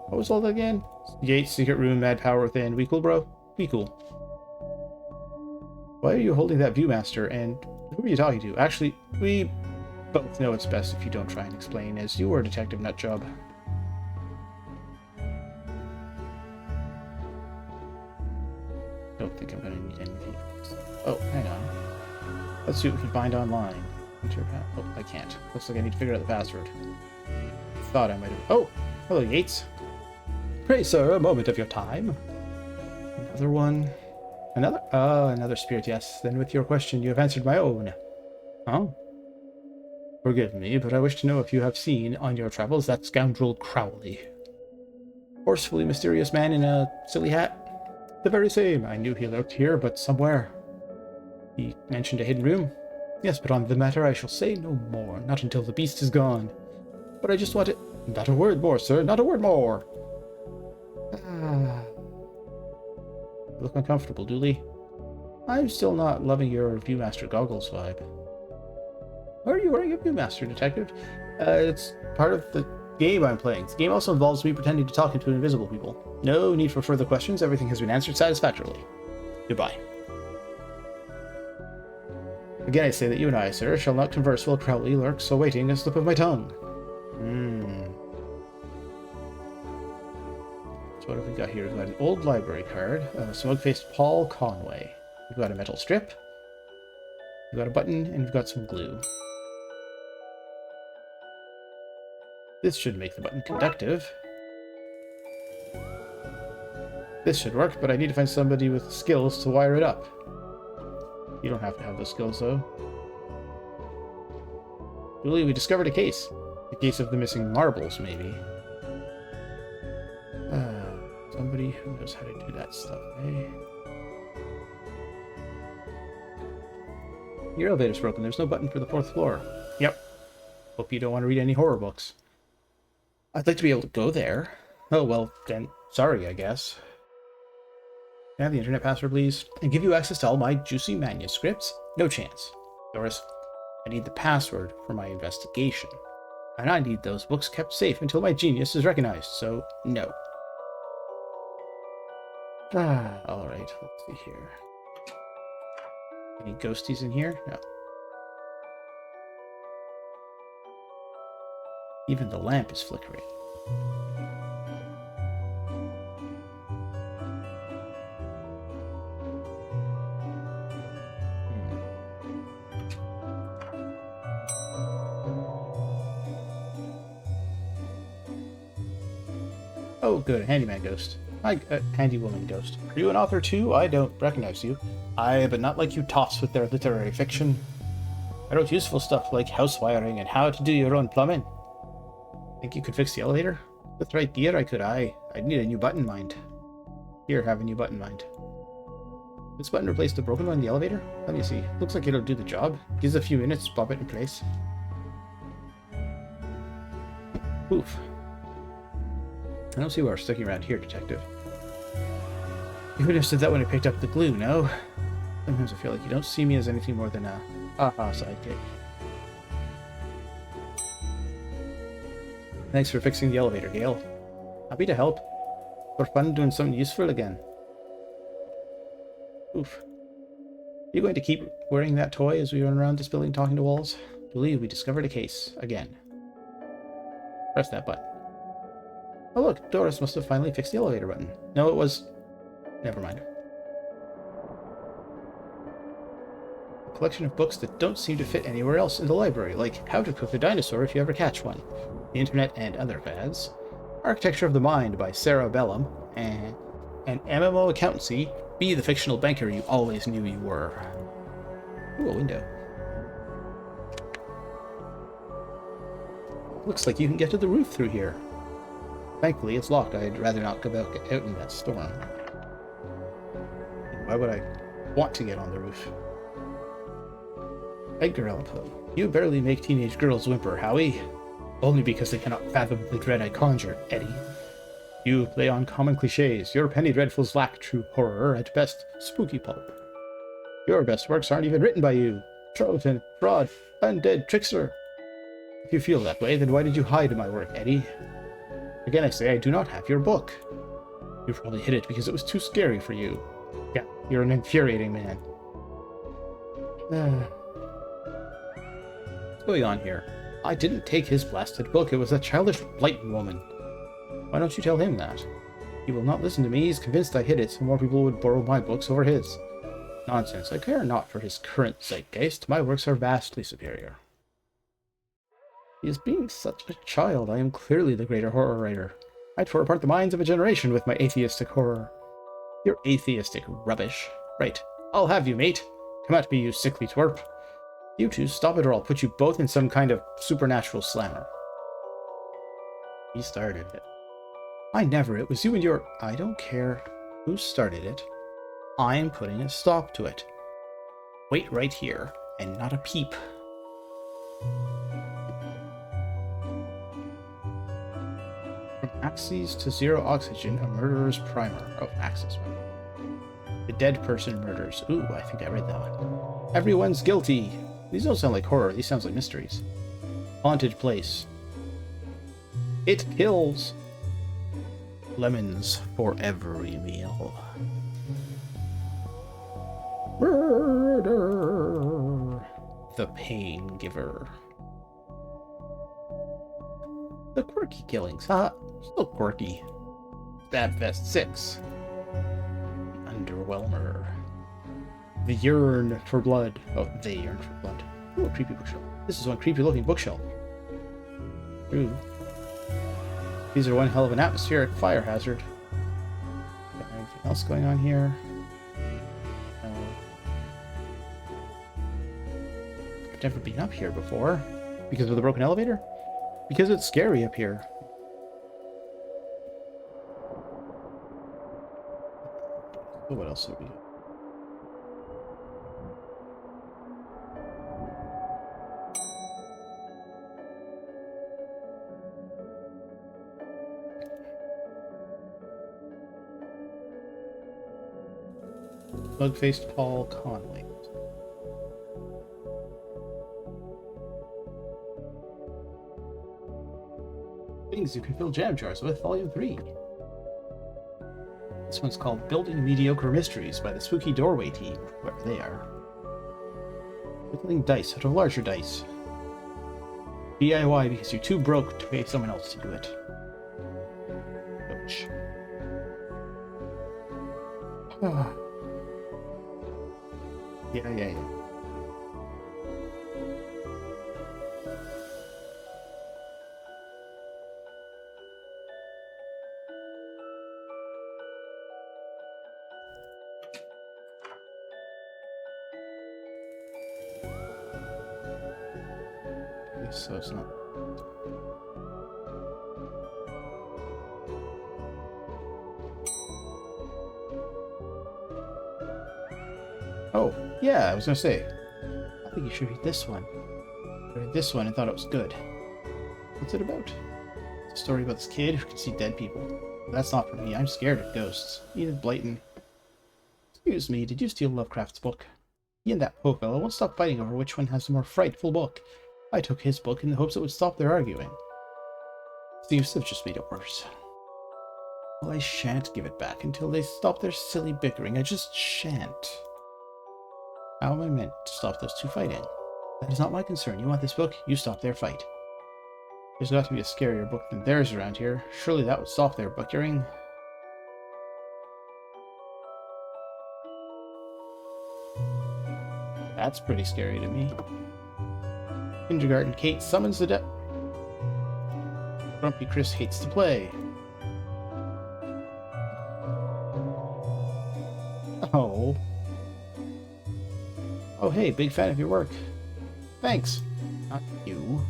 What was all that again? Yates, secret room, mad power within. We cool, bro? We cool. Why are you holding that Viewmaster, and who are you talking to? Actually, we both know it's best if you don't try and explain, as you are Detective Nutjob. Don't think I'm gonna need anything. Oh, hang on. Let's see what we can find online. Oh, I can't. Looks like I need to figure out the password. Thought I might have... Oh! Hello, Yates. Pray, sir, a moment of your time. Another one. Another? Another spirit, yes. Then with your question, you have answered my own. Oh? Forgive me, but I wish to know if you have seen, on your travels, that scoundrel Crowley. Forcefully mysterious man in a silly hat? The very same. I knew he lurked here, but somewhere. He mentioned a hidden room. Yes, but on the matter I shall say no more, not until the beast is gone. But I just want it... Not a word more, sir, not a word more! You look uncomfortable, Dooley. I'm still not loving your Viewmaster goggles vibe. Why are you wearing a Viewmaster, Detective? It's part of the game I'm playing. The game also involves me pretending to talk into invisible people. No need for further questions, everything has been answered satisfactorily. Goodbye. Again I say that you and I, sir, shall not converse while Crowley lurks, awaiting a slip of my tongue. So what have we got here? We've got an old library card, smug-faced Paul Conway. We've got a metal strip, we've got a button, and we've got some glue. This should make the button conductive. This should work, but I need to find somebody with skills to wire it up. You don't have to have those skills, though. Julie, we discovered a case. The case of the missing marbles, maybe. Somebody who knows how to do that stuff, eh? Your elevator's broken. There's no button for the 4th floor. Yep. Hope you don't want to read any horror books. I'd like to be able to go there. Oh, well, then, sorry, I guess. Can I have the internet password, please? And give you access to all my juicy manuscripts? No chance. Doris, I need the password for my investigation. And I need those books kept safe until my genius is recognized, so no. Alright, let's see here. Any ghosties in here? No. Even the lamp is flickering. Oh, good. Handyman ghost. Hi, handy woman ghost. Are you an author too? I don't recognize you. Aye, but not like you toffs with their literary fiction. I wrote useful stuff like house wiring and how to do your own plumbing. Think you could fix the elevator? With the right gear, I could. I'd need a new button mind. Here, have a new button mind. This button replaced the broken one in the elevator? Let me see. Looks like it'll do the job. Gives a few minutes, pop it in place. Oof. I don't see why we're sticking around here, Detective. You wouldn't have said that when I picked up the glue, no? Sometimes I feel like you don't see me as anything more than a haha sidekick. Thanks for fixing the elevator, Gale. Happy to help. For fun doing something useful again. Oof. You going to keep wearing that toy as we run around this building talking to walls? I believe we discovered a case. Again. Press that button. Oh look, Doris must have finally fixed the elevator button. No, it was... Never mind. A collection of books that don't seem to fit anywhere else in the library, like How to Cook a Dinosaur If You Ever Catch One, The Internet and Other Fads, Architecture of the Mind by Sarah Bellum, and MMO Accountancy, Be the Fictional Banker You Always Knew You Were. Ooh, a window. Looks like you can get to the roof through here. Thankfully, it's locked. I'd rather not go back out in that storm. Why would I want to get on the roof? Edgar Allan Poe. You barely make teenage girls whimper, Howie. Only because they cannot fathom the dread I conjure, Eddie. You play on common cliches. Your penny dreadfuls lack true horror, at best spooky pulp. Your best works aren't even written by you. Charlatan, fraud, undead trickster. If you feel that way, then why did you hide my work, Eddie? Again, I say I do not have your book. You probably hid it because it was too scary for you. Yeah, you're an infuriating man. What's going on here? I didn't take his blasted book. It was a childish Blighton woman. Why don't you tell him that? He will not listen to me. He's convinced I hid it, so more people would borrow my books over his. Nonsense. I care not for his current zeitgeist. My works are vastly superior. He is being such a child. I am clearly the greater horror writer. I tore apart the minds of a generation with my atheistic horror. Your atheistic rubbish. Right. I'll have you, mate. Come at me, you sickly twerp. You two, stop it or I'll put you both in some kind of supernatural slammer. He started it. I never. It was you and your... I don't care who started it. I'm putting a stop to it. Wait right here, and not a peep. From axes to zero oxygen, a murderer's primer. Oh, axes. The dead person murders. Ooh, I think I read that one. Everyone's guilty. These don't sound like horror. These sound like mysteries. Haunted place. It kills. Lemons for every meal. Murder. The pain giver. The quirky killings, huh? Still quirky. Stabfest 6. The Underwhelmer. The Yearn for Blood. Oh, they yearn for blood. Ooh, a creepy bookshelf. This is one creepy looking bookshelf. Ooh. These are one hell of an atmospheric fire hazard. Anything else going on here? I've never been up here before. Because of the broken elevator? Because it's scary up here. Oh, what else are we? Bug-faced Paul Conley. Things you can fill jam jars with, Volume 3. This one's called Building Mediocre Mysteries by the Spooky Doorway team, whoever they are. Whittling dice out of larger dice. DIY because you're too broke to pay someone else to do it. Ouch. Yeah. So it's not. Oh, yeah, I was gonna say. I think you should read this one. I read this one and thought it was good. What's it about? It's a story about this kid who can see dead people. But that's not for me. I'm scared of ghosts. Edith Blyton. Excuse me, did you steal Lovecraft's book? He and that poor fellow won't stop fighting over which one has the more frightful book. I took his book in the hopes it would stop their arguing. Seems to have just made it worse. Well, I shan't give it back until they stop their silly bickering. I just shan't. How am I meant to stop those two fighting? That is not my concern. You want this book? You stop their fight. There's got to be a scarier book than theirs around here. Surely that would stop their bickering. That's pretty scary to me. Kindergarten Kate summons the Grumpy Chris hates to play. Oh. Oh, hey, big fan of your work. Thanks. Not you.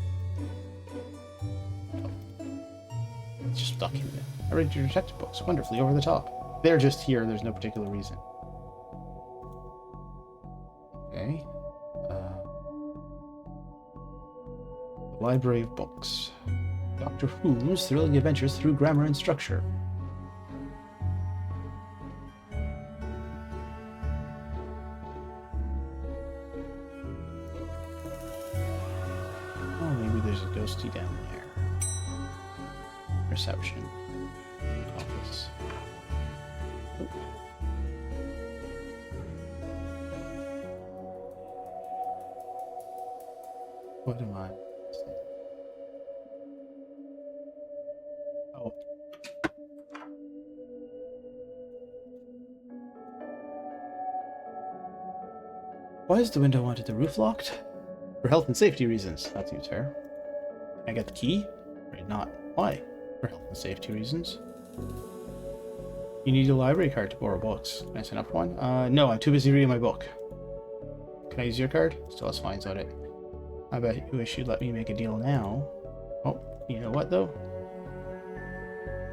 Oh. It's just stuck in there. I read your detective books. Wonderfully over the top. They're just here. There's no particular reason. Okay. Library of Books. Dr. Who's Thrilling Adventures Through Grammar and Structure. Oh, maybe there's a ghosty down there. Reception. Office. Oh. What am I? Oh. Why is the window onto the roof locked? For health and safety reasons. That seems fair. Can I get the key? Right, not. Why? For health and safety reasons. You need a library card to borrow books. Can I sign up for one? No, I'm too busy reading my book. Can I use your card? Still has fines on it. I bet you wish you'd let me make a deal now. Oh, you know what though?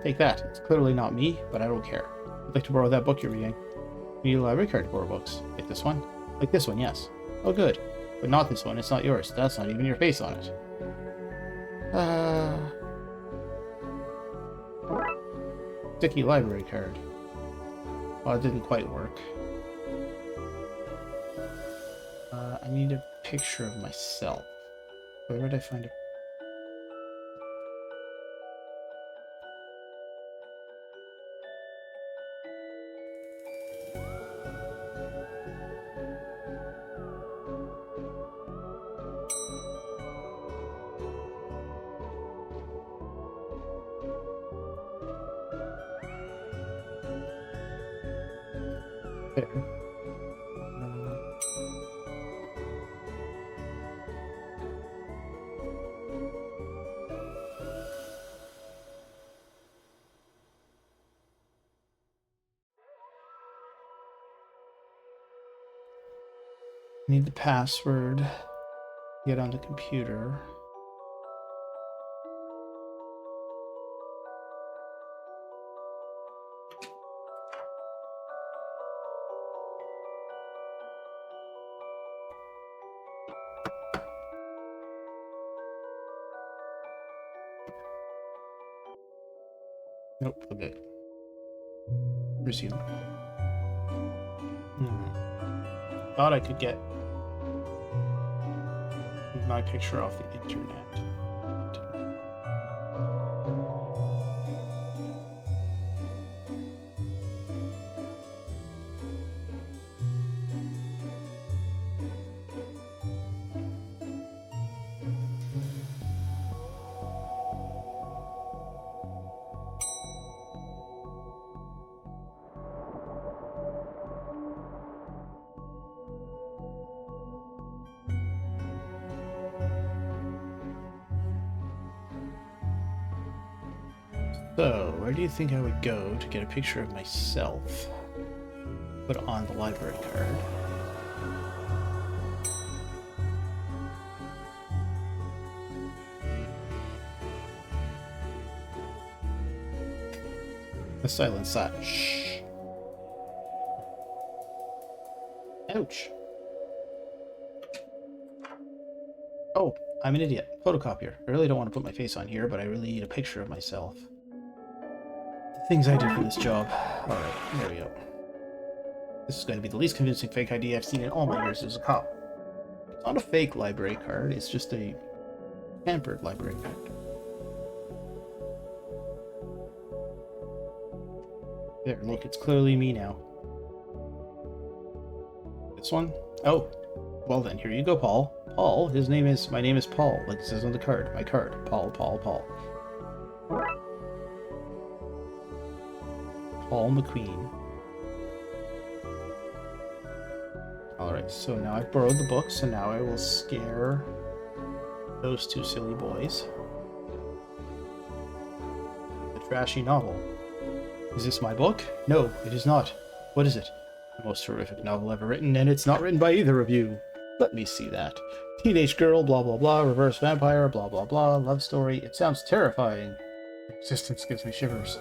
Take that. It's clearly not me, but I don't care. I'd like to borrow that book you're reading. You need a library card to borrow books. Like this one? Like this one, yes. Oh, good. But not this one. It's not yours. That's not even your face on it. Sticky library card. Well, it didn't quite work. I need a picture of myself. Where would I find it? There. Need the password. Get on the computer. Nope, okay. Resume. Thought I could get my picture off the internet. So, where do you think I would go to get a picture of myself? Put on the library card. Let's silence that. Shh. Ouch. Oh, I'm an idiot. Photocopier. I really don't want to put my face on here, but I really need a picture of myself. Things I do for this job. Alright, there we go. This is going to be the least convincing fake ID I've seen in all my years as a cop. It's not a fake library card, it's just a pampered library card. There, look, it's clearly me now. This one? Oh, well then, here you go, Paul. Paul, my name is Paul, like it says on the card. My card. Paul. Paul McQueen. Alright, so now I've borrowed the books, and now I will scare those two silly boys. The trashy novel. Is this my book? No, it is not. What is it? The most horrific novel ever written, and it's not written by either of you. Let me see that. Teenage girl, blah blah blah, reverse vampire, blah blah blah, love story. It sounds terrifying. Existence gives me shivers.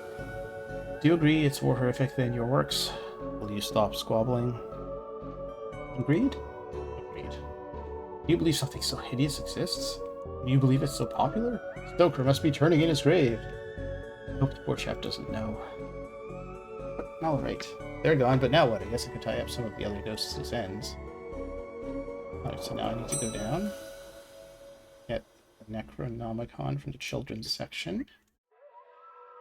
Do you agree it's more horrific than your works? Will you stop squabbling? Agreed? Agreed. Do you believe something so hideous exists? Do you believe it's so popular? Stoker must be turning in his grave. I hope the poor chap doesn't know. Alright. They're gone, but now what? I guess I can tie up some of the other ghosts' ends. Alright, so now I need to go down. Get the Necronomicon from the children's section.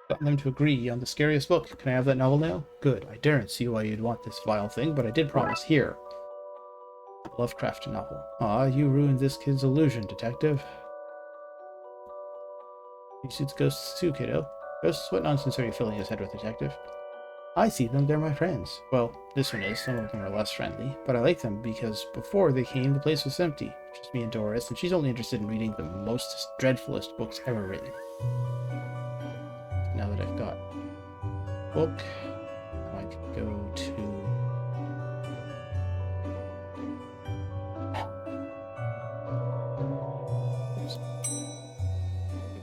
Got them to agree on the scariest book. Can I have that novel now? Good. I daren't see why you'd want this vile thing, but I did promise. Here. Lovecraft novel. Aw, you ruined this kid's illusion, detective. You see the ghosts too, kiddo. Ghosts? What nonsense are you filling his head with, detective? I see them, they're my friends. Well, this one is. Some of them are less friendly, but I like them because before they came, the place was empty. Just me and Doris, and she's only interested in reading the most dreadfulest books ever written. Now that I've got a book, I can go to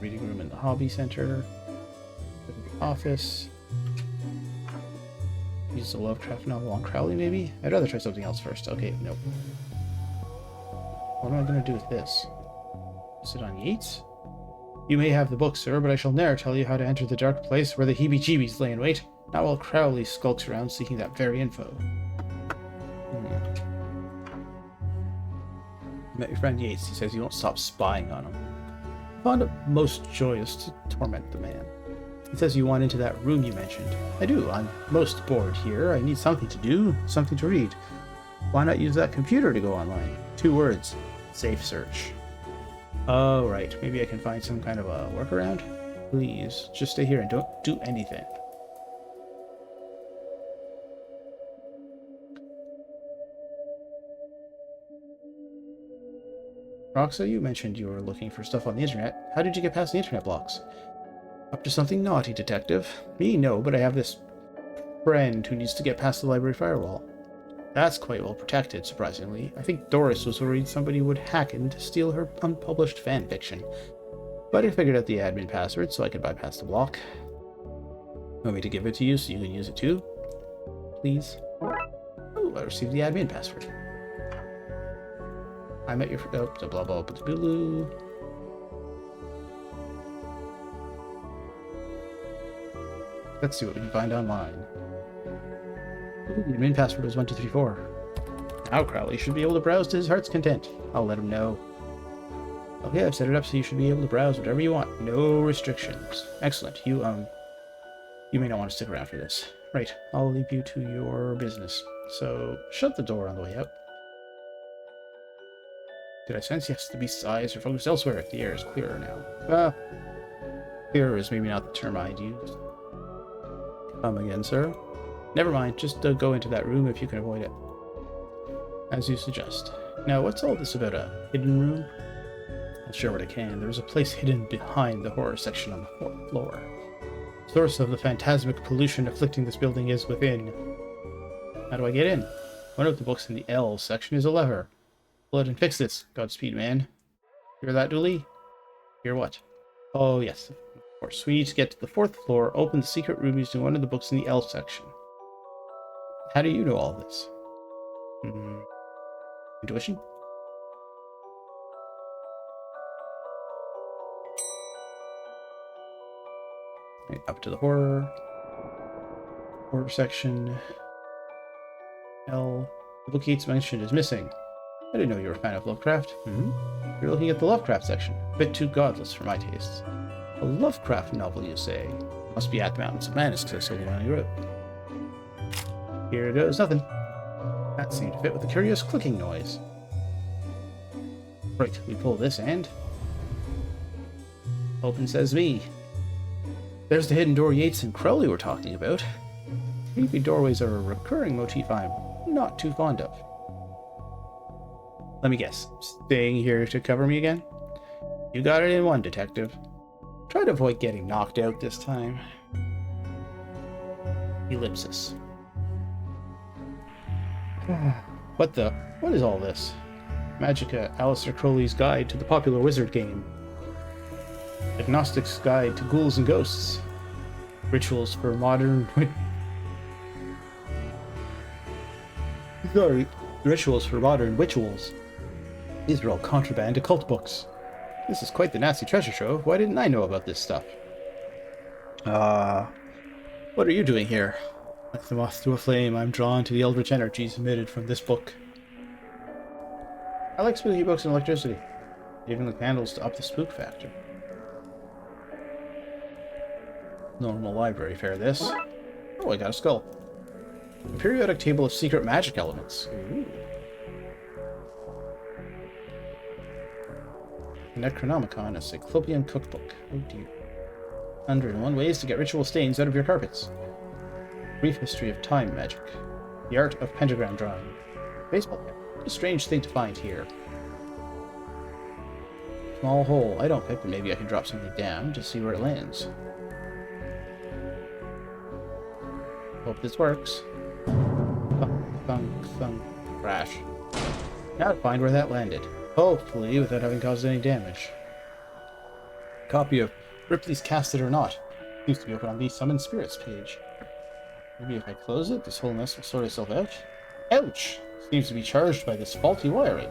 the reading room in the hobby center, go to the office. Use the Lovecraft novel on Crowley, maybe? I'd rather try something else first. Okay, nope. What am I going to do with this? Is it on Yeats? You may have the book, sir, but I shall ne'er tell you how to enter the dark place where the heebie-jeebies lay in wait. Not while Crowley skulks around seeking that very info. Met your friend Yeats. He says you won't stop spying on him. I found it most joyous to torment the man. He says you want into that room you mentioned. I do. I'm most bored here. I need something to do, something to read. Why not use that computer to go online? 2 words. Safe search. Oh, right. Maybe I can find some kind of a workaround? Please, just stay here and don't do anything. Roxa, you mentioned you were looking for stuff on the internet. How did you get past the internet blocks? Up to something naughty, detective. Me, no, but I have this friend who needs to get past the library firewall. That's quite well protected, surprisingly. I think Doris was worried somebody would hack in to steal her unpublished fanfiction. But I figured out the admin password so I could bypass the block. Want me to give it to you so you can use it too? Please? Oh, I received the admin password. I met your... Oh, blah, blah, blah, blah, blah. Let's see what we can find online. Ooh, the admin password was 1234. Now Crowley should be able to browse to his heart's content. I'll let him know. Okay, I've set it up so you should be able to browse whatever you want. No restrictions. Excellent. You may not want to stick around for this. Right, I'll leave you to your business. So, shut the door on the way out. Did I sense? Yes, the beast's eyes are focused elsewhere. The air is clearer now. Clearer is maybe not the term I'd use. Come again, sir? Never mind, just go into that room if you can avoid it. As you suggest. Now, what's all this about a hidden room? I'll share what I can. There's a place hidden behind the horror section on the 4th floor. The source of the phantasmic pollution afflicting this building is within. How do I get in? One of the books in the L section is a lever. Pull it and fix this. Godspeed, man. Hear that, Dooley? Hear what? Oh, yes. Of course. We need to get to the 4th floor, open the secret room using one of the books in the L section. How do you know all this? Intuition? Right, up to the horror section. hell? The book Yates mentioned is missing. I didn't know you were a fan of Lovecraft. You're looking at the Lovecraft section. A bit too godless for my tastes. A Lovecraft novel, you say? Must be at the Mountains of Madness, because that's the only one you wrote. Here goes nothing. That seemed to fit with the curious clicking noise. Right, we pull this and... Open says me. There's the hidden door Yates and Crowley were talking about. Creepy doorways are a recurring motif I'm not too fond of. Let me guess. Staying here to cover me again? You got it in one, detective. Try to avoid getting knocked out this time. Ellipsis. What is all this? Magica, Aleister Crowley's Guide to the Popular Wizard Game. Agnostic's Guide to Ghouls and Ghosts. Rituals for Modern... Sorry. Rituals for Modern Witchuals. These are all contraband occult books. This is quite the nasty treasure trove. Why didn't I know about this stuff? What are you doing here? Like the moth to a flame, I'm drawn to the eldritch energies emitted from this book. I like spooky books and electricity. Even the candles to up the spook factor. Normal library fare, this. Oh, I got a skull. A periodic table of secret magic elements. Ooh. Necronomicon, a Cyclopean cookbook. Oh dear. 101 ways to get ritual stains out of your carpets. Brief history of time magic. The art of pentagram drawing. Baseball cap. What a strange thing to find here. Small hole. I don't pick, but maybe I can drop something down to see where it lands. Hope this works. Thunk, thunk, thunk. Crash. Now to find where that landed. Hopefully without having caused any damage. Copy of Ripley's Cast It or Not. Seems to be open on the Summon Spirits page. Maybe if I close it, this whole mess will sort itself out. Ouch! Seems to be charged by this faulty wiring.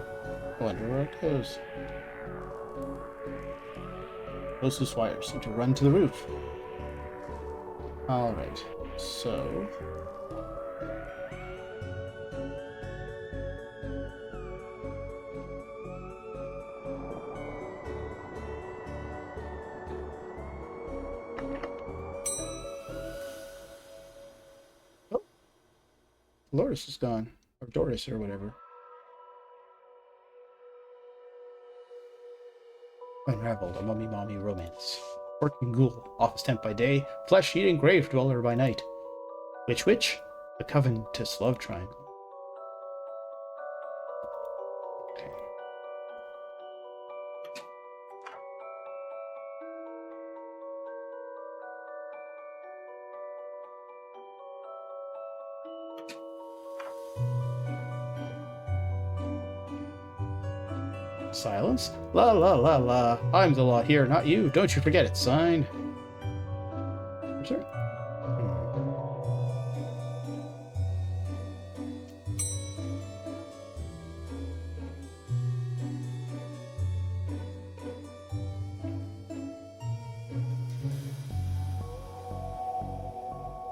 I wonder where it goes. Those loose wires seem to run to the roof. Alright, so... Loris is gone. Or Doris, or whatever. Unraveled, a mummy-mommy romance. Working ghoul, office temp by day, flesh-eating grave dweller by night. Witch? The Coventus love triangle. Okay. Silence? La la la la. I'm the law here, not you. Don't you forget it. Signed. Sir?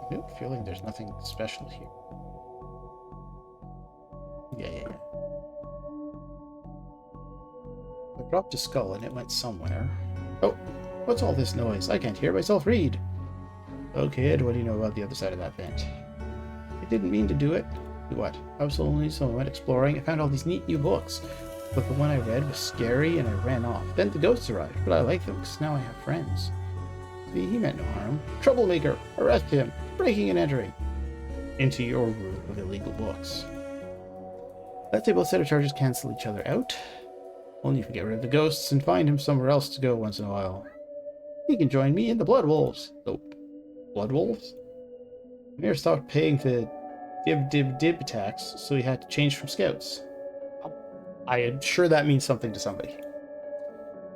I have a feeling there's nothing special here. Yeah. I dropped a skull and it went somewhere. Oh, what's all this noise? I can't hear myself read. Oh, kid, what do you know about the other side of that vent? I didn't mean to do it. Do what? I was lonely, so I went exploring. I found all these neat new books. But the one I read was scary and I ran off. Then the ghosts arrived, but I like them because now I have friends. See, he meant no harm. Troublemaker! Arrest him! Breaking and entering! Into your room of illegal books. Let's say both set of charges cancel each other out. Only if we get rid of the ghosts and find him somewhere else to go once in a while. He can join me in the Blood Wolves. Nope. Blood Wolves? Mayor stopped paying the dib tax, so he had to change from scouts. I am sure that means something to somebody.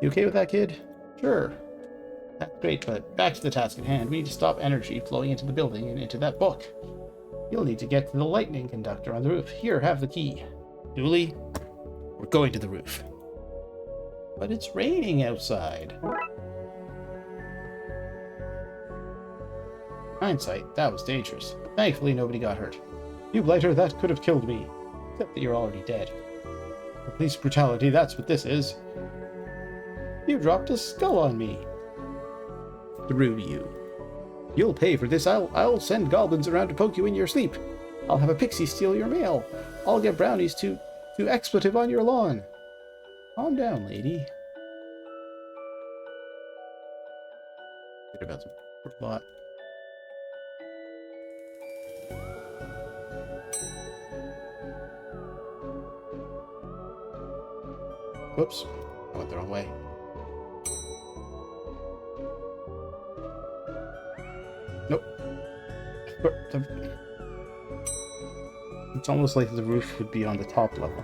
You okay with that, kid? Sure. That's great, but back to the task at hand. We need to stop energy flowing into the building and into that book. You'll need to get to the lightning conductor on the roof. Here, have the key. Dooley, we're going to the roof. But it's raining outside. Hindsight, that was dangerous. Thankfully, nobody got hurt. You blighter, that could have killed me. Except that you're already dead. For police brutality, that's what this is. You dropped a skull on me. Through you. You'll pay for this. I'll send goblins around to poke you in your sleep. I'll have a pixie steal your mail. I'll get brownies to expletive on your lawn. Calm down, lady. About some robot. Whoops. I went the wrong way. Nope. It's almost like the roof would be on the top level.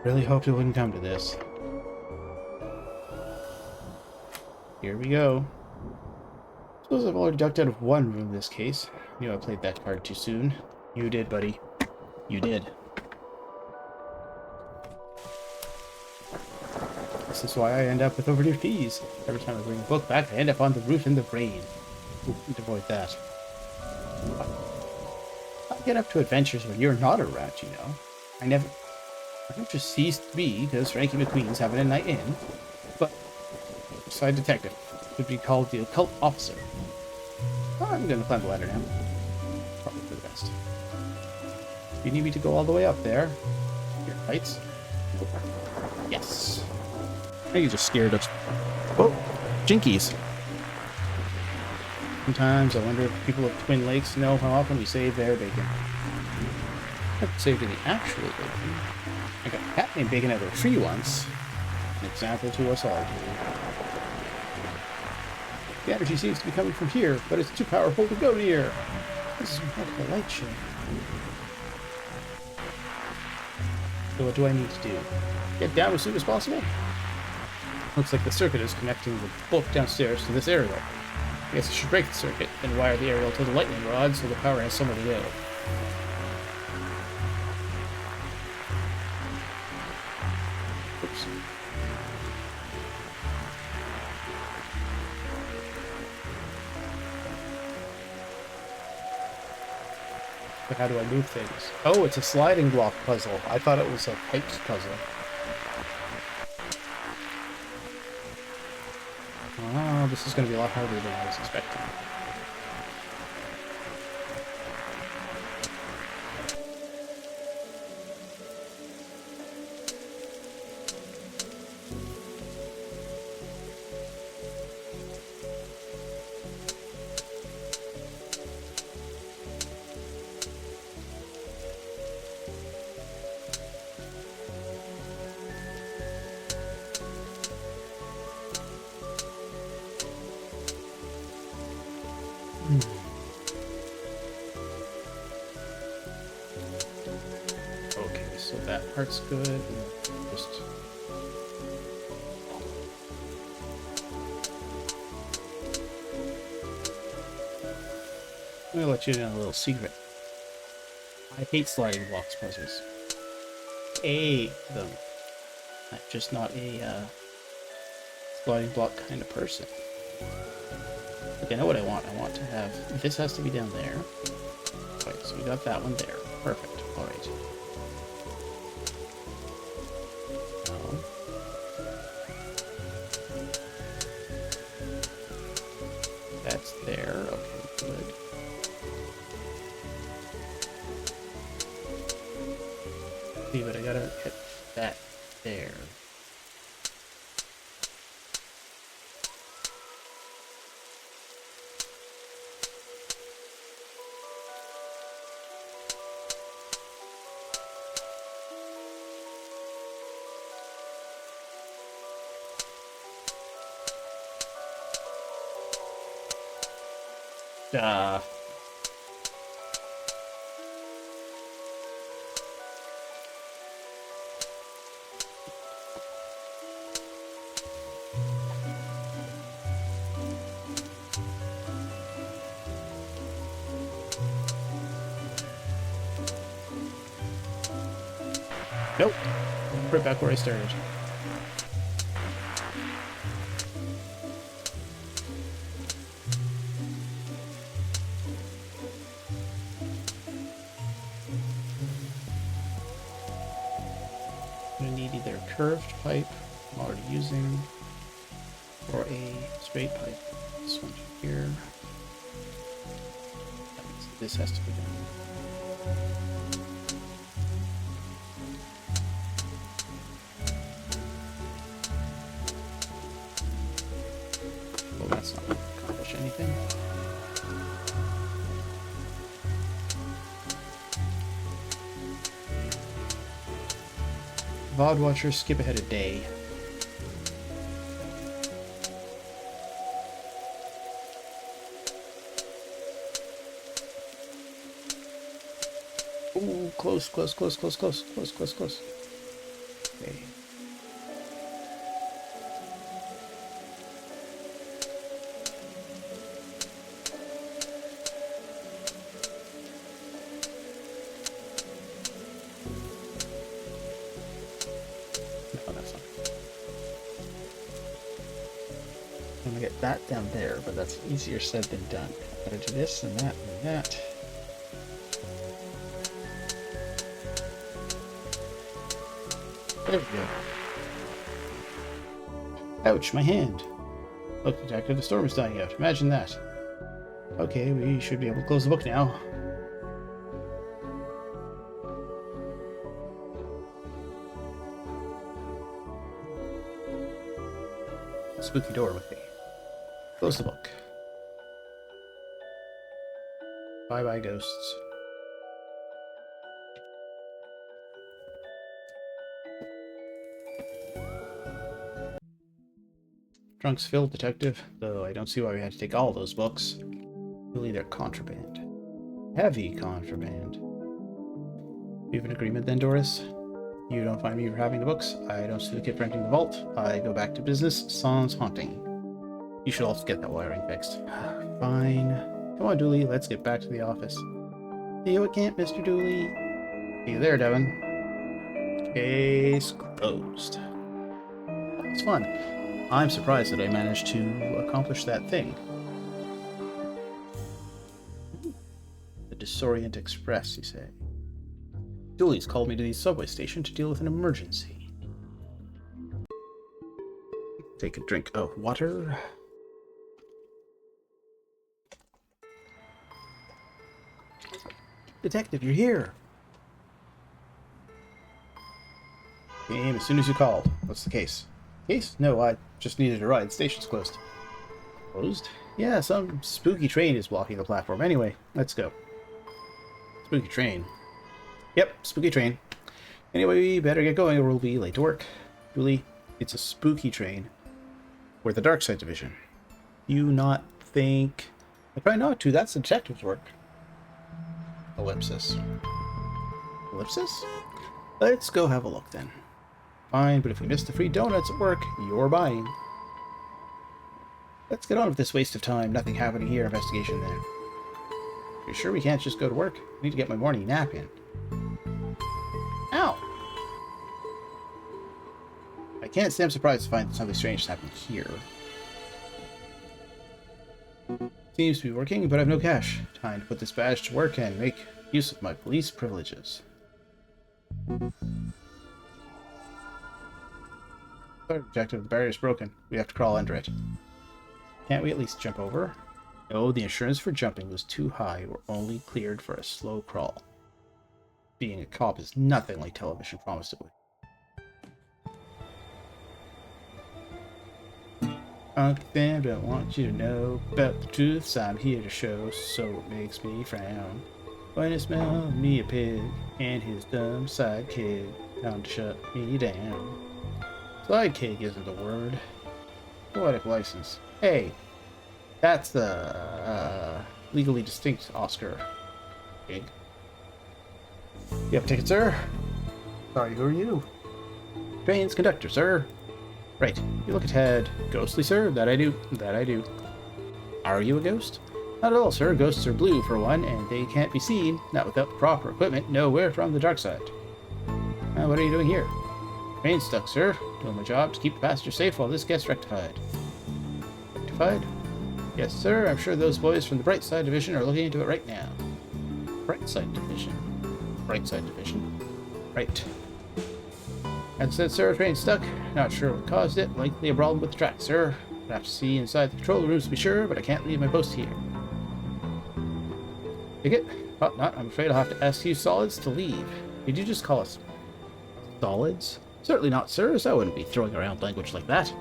Really hoped it wouldn't come to this. Here we go. Suppose I've already ducked out of one room in this case. Knew I played that card too soon. You did, buddy. You did. This is why I end up with overdue fees. Every time I bring a book back, I end up on the roof in the rain. Ooh, need to avoid that. I get up to adventures when you're not around, you know. I don't just cease to be because Frankie McQueen's having a night in, but side detective would be called the occult officer. I'm gonna climb the ladder now. Probably for the best. If you need me to go all the way up there, here, lights. Yes. I think you just scared us. Whoa, jinkies. Sometimes I wonder if people of Twin Lakes know how often we save their bacon. I haven't saved any actual bacon. I got a cat named Bacon out of a tree once. An example to us all. The energy seems to be coming from here, but it's too powerful to go near. This is more like a light show. So what do I need to do? Get down as soon as possible? Looks like the circuit is connecting the book downstairs to this aerial. I guess I should break the circuit, then wire the aerial to the lightning rod so the power has somewhere to go. Oops. But how do I move things? Oh, it's a sliding block puzzle. I thought it was a pipes puzzle. Oh, this is going to be a lot harder than I was expecting. Okay, so that part's good. Just I'm gonna let you in on a little secret. I hate sliding blocks puzzles. Hate them. I'm just not a sliding block kind of person. Okay, I know what I want. I want to have... This has to be down there. Right, so we got that one there. Perfect. Alright. Now... That's there. Okay, good. See, but I gotta get that there. Nope. Right back where I started. curved pipe I'm already using, or a straight pipe. This one here. That means this has to be done. Well, that's not going to accomplish anything. VOD watchers skip ahead a day. Ooh, close. Okay. No, that's not. I'm gonna get that down there, but that's easier said than done. Gotta do this and that and that. There we go. Ouch, my hand. Look, detective, the storm is dying out. Imagine that. Okay, we should be able to close the book now. Spooky door with me. Close the book. Bye-bye, ghosts. Trunk's filled, detective, though I don't see why we had to take all those books. Really, they're contraband. Heavy contraband. We have an agreement then, Doris? You don't find me for having the books. I don't see the kid renting the vault. I go back to business, sans haunting. You should also get that wiring fixed. Fine. Come on, Dooley, let's get back to the office. See you at camp, Mr. Dooley. See you there, Devin. Case closed. It's fun. I'm surprised that I managed to accomplish that thing. The Disorient Express, you say? Dooley's called me to the subway station to deal with an emergency. Take a drink of water. Detective, you're here! Came as soon as you called. What's the case? Case? No, I just needed a ride. The station's closed. Closed? Yeah, some spooky train is blocking the platform. Anyway, let's go. Spooky train. Yep, spooky train. Anyway, we better get going or we'll be late to work. Julie, it's a spooky train. We're the Darkside division. You not think... I try not to. That's the detective's work. Ellipsis. Ellipsis? Let's go have a look then. Fine, but if we miss the free donuts at work, you're buying. Let's get on with this waste of time. Nothing happening here. Investigation then. You're sure we can't just go to work? I need to get my morning nap in. Ow! I can't say I'm surprised to find that something strange has happened here. Seems to be working, but I have no cash. Time to put this badge to work and make use of my police privileges. Sorry, detective, the barrier's broken. We have to crawl under it. Can't we at least jump over? No, the insurance for jumping was too high. We're only cleared for a slow crawl. Being a cop is nothing like television promised it would. Uncle Sam don't want you to know about the truths I'm here to show, so it makes me frown. When it smells me a pig and his dumb sidekick bound to shut me down. Sidekick isn't the word. Poetic license. Hey, that's the legally distinct Oscar. Pig. You have a ticket, sir? Sorry, who are you? Train's conductor, sir. Right, you look a tad ghostly, sir. That I do. That I do. Are you a ghost? Not at all, sir. Ghosts are blue, for one, and they can't be seen, not without the proper equipment. No, we're from the dark side. What are you doing here? Train's stuck, sir. Doing my job to keep the passenger safe while this gets rectified. Rectified? Yes, sir. I'm sure those boys from the Bright Side Division are looking into it right now. Bright Side Division. Bright Side Division. Right. That said, sir, train stuck. Not sure what caused it. Likely a problem with the track, sir. I'd have to see inside the control rooms to be sure, but I can't leave my post here. Ticket? Thought not. I'm afraid I'll have to ask you solids to leave. Did you just call us solids? Certainly not, sir, so I wouldn't be throwing around language like that.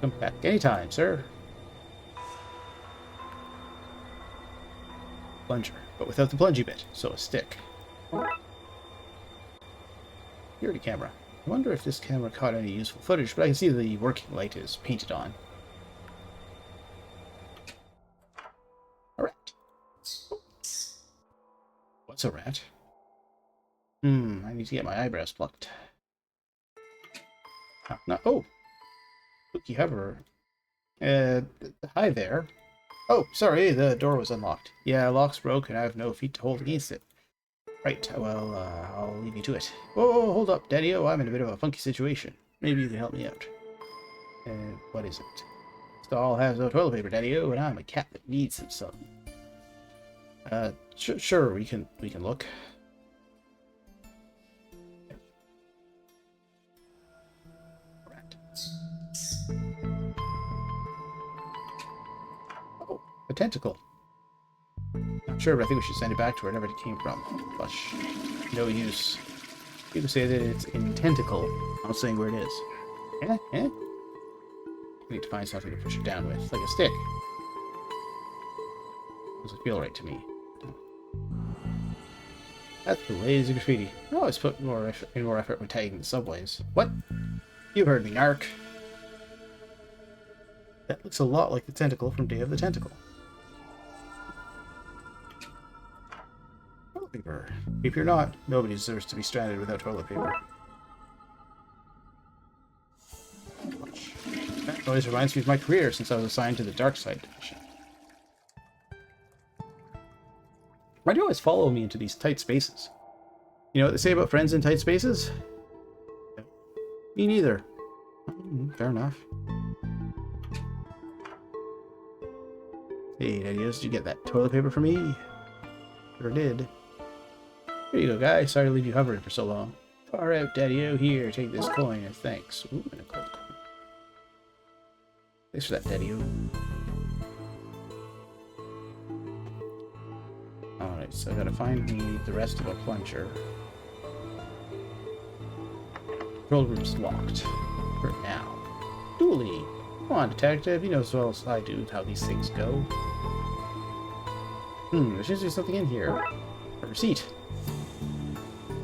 Come back anytime, sir. Plunger, but without the plungy bit, so a stick. Security camera. I wonder if this camera caught any useful footage, but I can see the working light is painted on. A rat. What's a rat? I need to get my eyebrows plucked. Oh! Spooky hover. Hi there. Oh, sorry, the door was unlocked. Yeah, lock's broke and I have no feet to hold against it. Right, well, I'll leave you to it. Whoa, hold up, Daddy-O, I'm in a bit of a funky situation. Maybe you can help me out. What is it? Stall has no toilet paper, Daddy-O, and I'm a cat that needs some. Sure, we can look. Oh, a tentacle. Not sure, but I think we should send it back to wherever it came from. Flush. No use. People say that it's in tentacle. I'm not saying where it is. We need to find something to push it down with, like a stick. Doesn't feel right to me. That's the lazy graffiti. I always put more effort when tagging the subways. What? You heard me, narc. That looks a lot like the tentacle from Day of the Tentacle. Toilet paper. If you're not, nobody deserves to be stranded without toilet paper. That noise reminds me of my career since I was assigned to the Darkside division. Why do you always follow me into these tight spaces? You know what they say about friends in tight spaces? Me neither. Fair enough. Hey, Daddy-O, did you get that toilet paper for me? Sure did. Here you go, guy. Sorry to leave you hovering for so long. Far out, Daddy-O. Here, take this coin as thanks. Ooh, and a gold coin. Thanks for that, Daddy-O. Alright, so I gotta find me the rest of a plunger. Control room's locked. For now. Dooley! Come on, detective. You know as well as I do how these things go. There seems to be something in here. A receipt.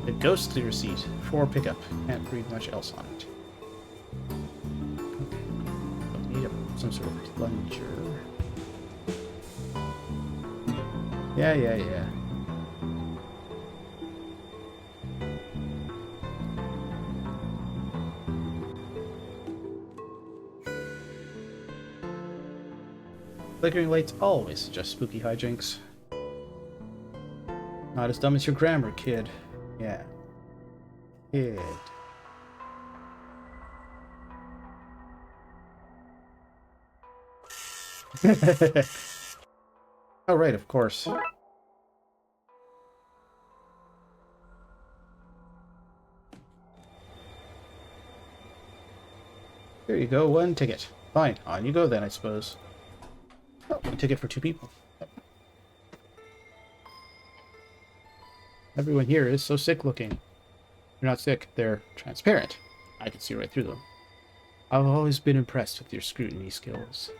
A ghostly receipt for pickup. Can't read much else on it. Okay. Need some sort of plunger. Yeah. Flickering lights always suggest spooky hijinks. Not as dumb as your grammar, kid. Yeah. Kid. Oh, right, of course. There you go, one ticket. Fine, on you go then, I suppose. Oh, one ticket for two people. Everyone here is so sick looking. They're not sick, they're transparent. I can see right through them. I've always been impressed with your scrutiny skills.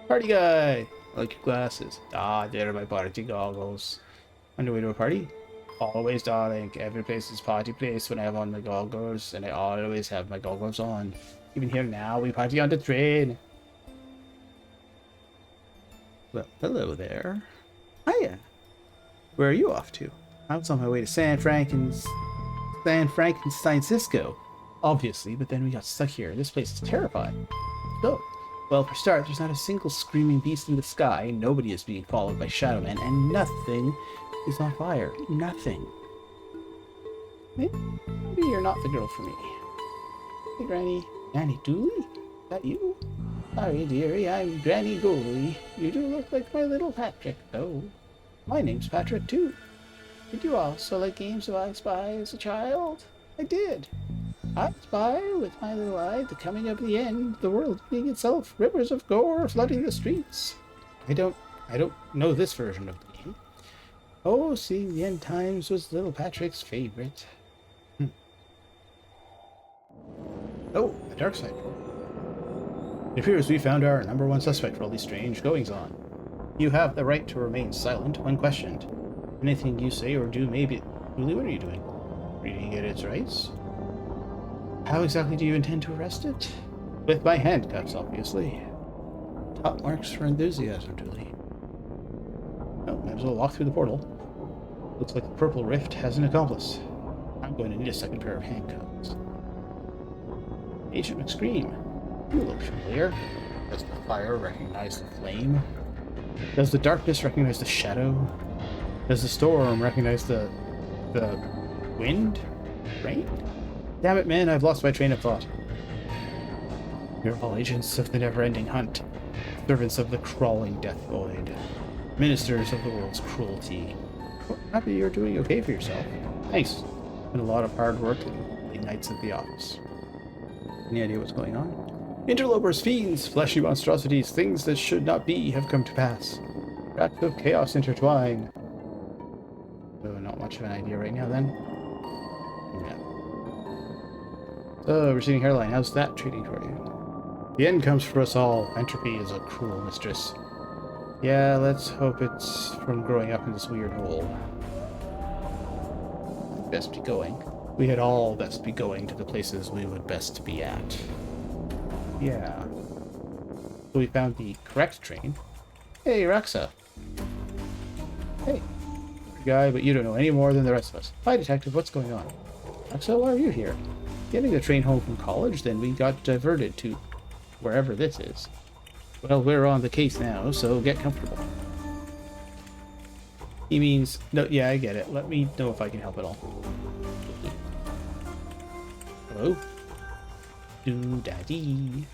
Party guy! I like your glasses. Ah, there are my party goggles. On the way to a party? Always, darling. Every place is party place when I have on my goggles, and I always have my goggles on. Even here now, we party on the train. Well, hello there. Hiya. Where are you off to? I was on my way to San Francisco. Obviously, but then we got stuck here. This place is terrifying. So, well, for start, there's not a single screaming beast in the sky, nobody is being followed by shadow men, and nothing is on fire. Nothing. Maybe you're not the girl for me. Hey, Granny. Granny Dooley? Is that you? Sorry, dearie, I'm Granny Dooley. You do look like my little Patrick, though. My name's Patrick, too. Did you also like games of I Spy as a child? I did. I spy with my little eye the coming of the end, the world being itself, rivers of gore flooding the streets. I don't know this version of the game. Oh, seeing the end times was little Patrick's favorite. Oh, a Darkside door. It appears we found our number one suspect for all these strange goings-on. You have the right to remain silent when questioned. Anything you say or do may be... Julie, what are you doing? Reading it its rights? How exactly do you intend to arrest it? With my handcuffs, obviously. Top marks for enthusiasm, Julie. Oh, might as well walk through the portal. Looks like the purple rift has an accomplice. I'm going to need a second pair of handcuffs. Agent McScream, you look familiar. Does the fire recognize the flame? Does the darkness recognize the shadow? Does the storm recognize the wind? Rain? Damn it, man, I've lost my train of thought. You're all agents of the never-ending hunt, servants of the crawling death void, ministers of the world's cruelty. Well, happy you're doing okay for yourself. Thanks. Been a lot of hard work and late nights at the office. Any idea what's going on? Interlopers, fiends, fleshy monstrosities, things that should not be have come to pass. Tracks of chaos intertwine. So not much of an idea right now then. Yeah. So, receding hairline, how's that treating for you? The end comes for us all. Entropy is a cruel mistress. Yeah, let's hope it's from growing up in this weird hole. Best be going. We had all best be going to the places we would best be at. Yeah. So we found the correct train. Hey, Raxa. Hey. Guy, but you don't know any more than the rest of us. Hi, detective, what's going on? Raxa, why are you here? Getting the train home from college, then we got diverted to wherever this is. Well, we're on the case now, so get comfortable. He means, no, yeah, I get it. Let me know if I can help at all. Hello? Daddy.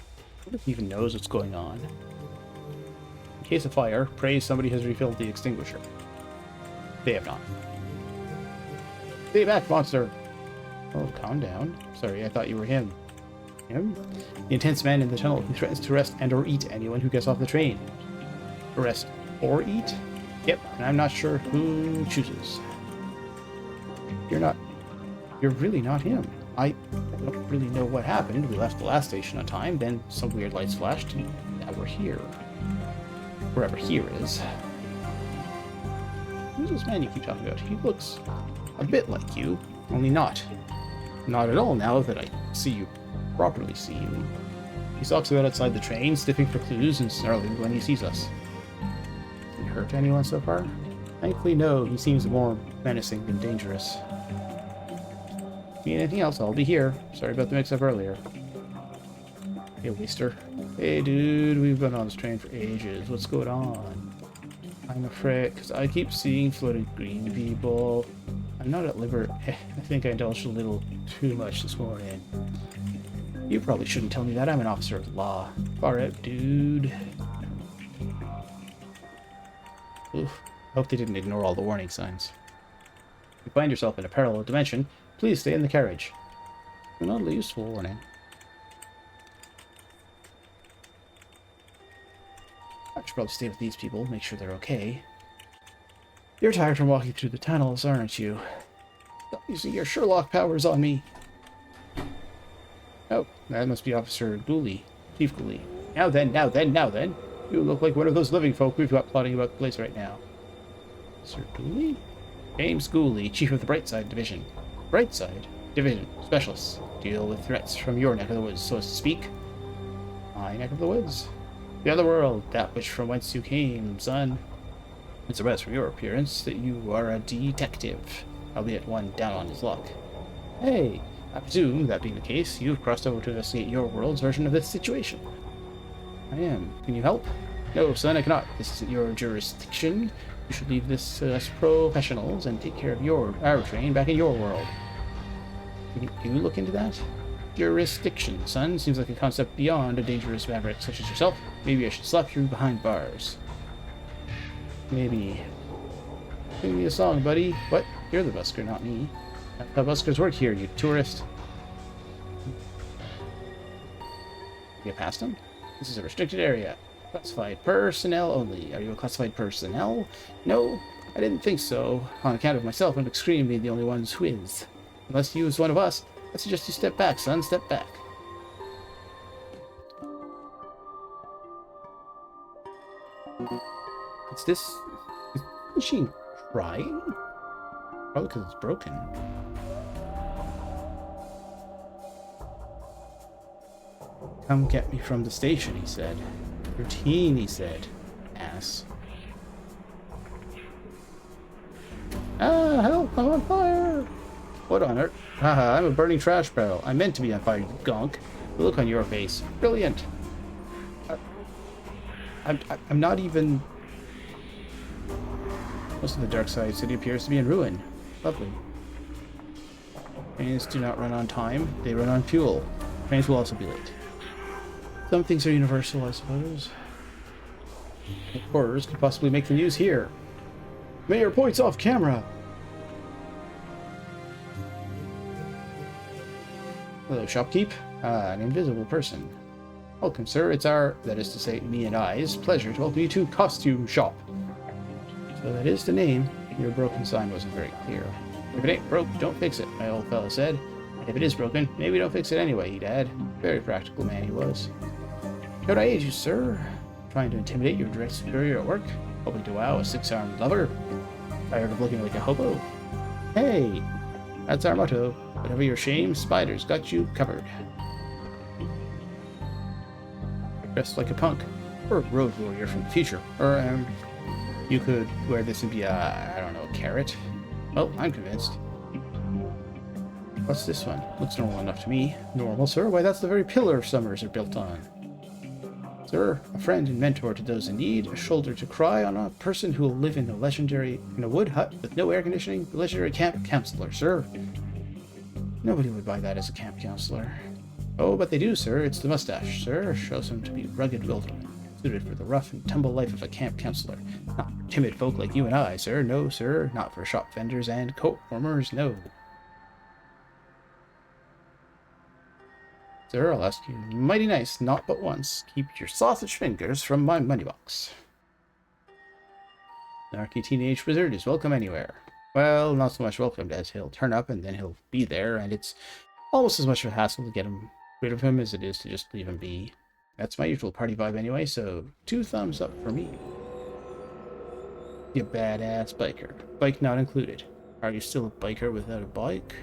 What if he even knows what's going on? In case of fire, pray somebody has refilled the extinguisher. They have not. Stay back, monster! Oh, calm down. Sorry, I thought you were him. Him? The intense man in the tunnel who threatens to arrest and or eat anyone who gets off the train. Arrest or eat? Yep, and I'm not sure who chooses. You're really not him. I don't really know what happened. We left the last station on time, then some weird lights flashed, and now we're here. Wherever here is. Who's this man you keep talking about? He looks a bit like you, only not. Not at all now that I properly see you. He stalks about outside the train, sniffing for clues and snarling when he sees us. Has he hurt anyone so far? Thankfully, no. He seems more menacing than dangerous. Need anything else, I'll be here. Sorry about the mix-up earlier. Hey, waster. Hey, dude, we've been on this train for ages. What's going on? I'm afraid, because I keep seeing floating green people. I'm not at liberty. I think I indulged a little too much this morning. You probably shouldn't tell me that. I'm an officer of the law. Far out, dude. Oof. Hope they didn't ignore all the warning signs. If you find yourself in a parallel dimension, please stay in the carriage. An oddly useful warning. I should probably stay with these people, make sure they're okay. You're tired from walking through the tunnels, aren't you? Stop using your Sherlock powers on me. Oh, that must be Officer Dooley. Chief Dooley. Now then. You look like one of those living folk we've got plotting about the place right now. Sir Dooley? James Gooley, Chief of the Brightside Division. Brightside Division Specialists. Deal with threats from your neck of the woods, so to speak. My neck of the woods? The other world, that which from whence you came, son. It's a rest from your appearance that you are a detective, albeit one down on his luck. Hey, I presume, that being the case, you've crossed over to investigate your world's version of this situation. I am. Can you help? No, son, I cannot. This isn't your jurisdiction. You should leave this to us professionals and take care of our train back in your world. Can you look into that? Jurisdiction, son. Seems like a concept beyond a dangerous maverick such as yourself. Maybe I should slap you behind bars. Maybe. Sing me a song, buddy. What? You're the busker, not me. That's how buskers work here, you tourist. Get past him? This is a restricted area. Classified personnel only. Are you a classified personnel? No, I didn't think so. On account of myself and McScream being the only ones who is. Unless you is one of us, I suggest you step back, son. Step back. Is this machine crying? Probably because it's broken. Come get me from the station, he said. Routine, he said. Ass. Ah, help! I'm on fire! What on earth? Haha, I'm a burning trash barrel. I meant to be on fire, you gonk. The look on your face. Brilliant. I'm not even... Most of the Darkside city appears to be in ruin. Lovely. Trains do not run on time. They run on fuel. Trains will also be late. Some things are universal, I suppose. Horrors could possibly make the news here. Mayor points off camera! Hello, shopkeep. An invisible person. Welcome, sir. It's our, that is to say, me and I's, pleasure to welcome you to Costume Shop. So that is the name. Your broken sign wasn't very clear. If it ain't broke, don't fix it, my old fella said. And if it is broken, maybe don't fix it anyway, he'd add. Very practical man he was. Could I aid you, sir? Trying to intimidate your direct superior at work? Hoping to wow a six-armed lover? Tired of looking like a hobo? Hey! That's our motto. Whatever your shame, spiders got you covered. Dressed like a punk. Or a road warrior from the future. Or, you could wear this and be a, I don't know, a carrot? Well, I'm convinced. What's this one? Looks normal enough to me. Normal, sir? Why, that's the very pillar summers are built on. Sir, a friend and mentor to those in need, a shoulder to cry on, a person who will live in a wood hut with no air conditioning, the legendary camp counselor, sir. Nobody would buy that as a camp counselor. Oh, but they do, sir. It's the mustache, sir. Shows him to be rugged wilderness, suited for the rough and tumble life of a camp counselor. Not for timid folk like you and I, sir. No, sir. Not for shop vendors and coat warmers, no. Sir, I'll ask you mighty nice, not but once. Keep your sausage fingers from my money box. The narky teenage wizard is welcome anywhere. Well, not so much welcomed as he'll turn up and then he'll be there, and it's almost as much of a hassle to get rid of him as it is to just leave him be. That's my usual party vibe anyway, so 2 thumbs up for me. You badass biker. Bike not included. Are you still a biker without a bike?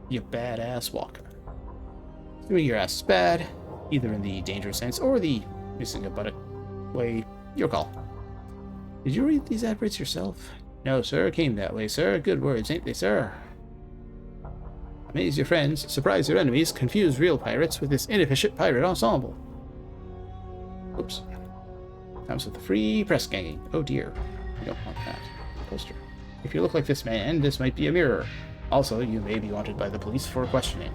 You badass walker. Assuming your ass is bad, either in the dangerous sense or the missing a buttock way, your call. Did you read these adverts yourself? No, sir. Came that way, sir. Good words, ain't they, sir? Amaze your friends, surprise your enemies, confuse real pirates with this inefficient pirate ensemble. Oops. Comes with the free press ganging. Oh dear. We don't want that. Poster. If you look like this man, this might be a mirror. Also, you may be wanted by the police for questioning.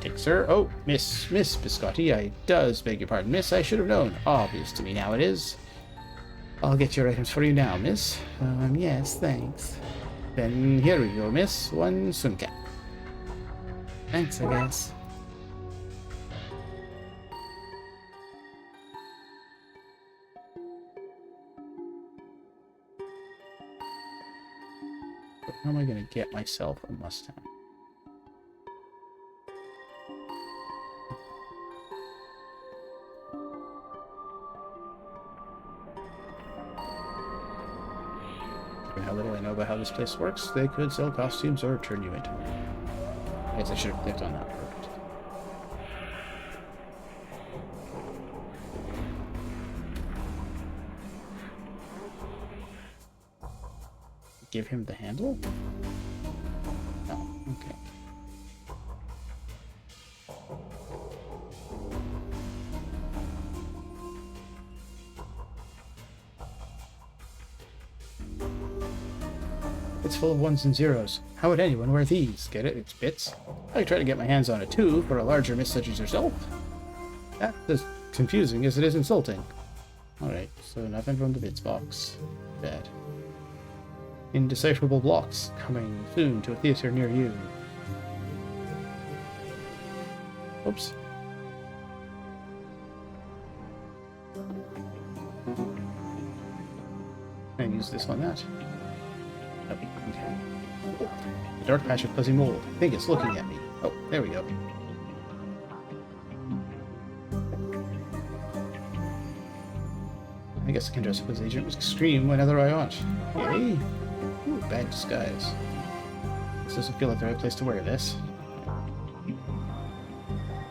Take, sir. Oh, Miss Biscotti, I does beg your pardon, miss. I should have known. Obvious to me now it is. I'll get your items for you now, miss. Yes, thanks. Then here we go, miss. 1 swim cap. Thanks, I guess. How am I going to get myself a Mustang? How little I know about how this place works, they could sell costumes or turn you into one. I guess I should have clicked on that first. Give him the handle? No, okay. It's full of ones and zeros. How would anyone wear these? Get it? It's bits. I try to get my hands on it too, for a larger miss such as yourself. That's as confusing as it is insulting. Alright, so nothing from the bits box. Bad. Indecipherable blocks coming soon to a theater near you. Oops. Can I use this on that? Nope. Okay. A dark patch of fuzzy mold. I think it's looking at me. Oh, there we go. I guess I can dress up as Agent Extreme whenever I want. Yay! Ooh, bad disguise. This doesn't feel like the right place to wear this.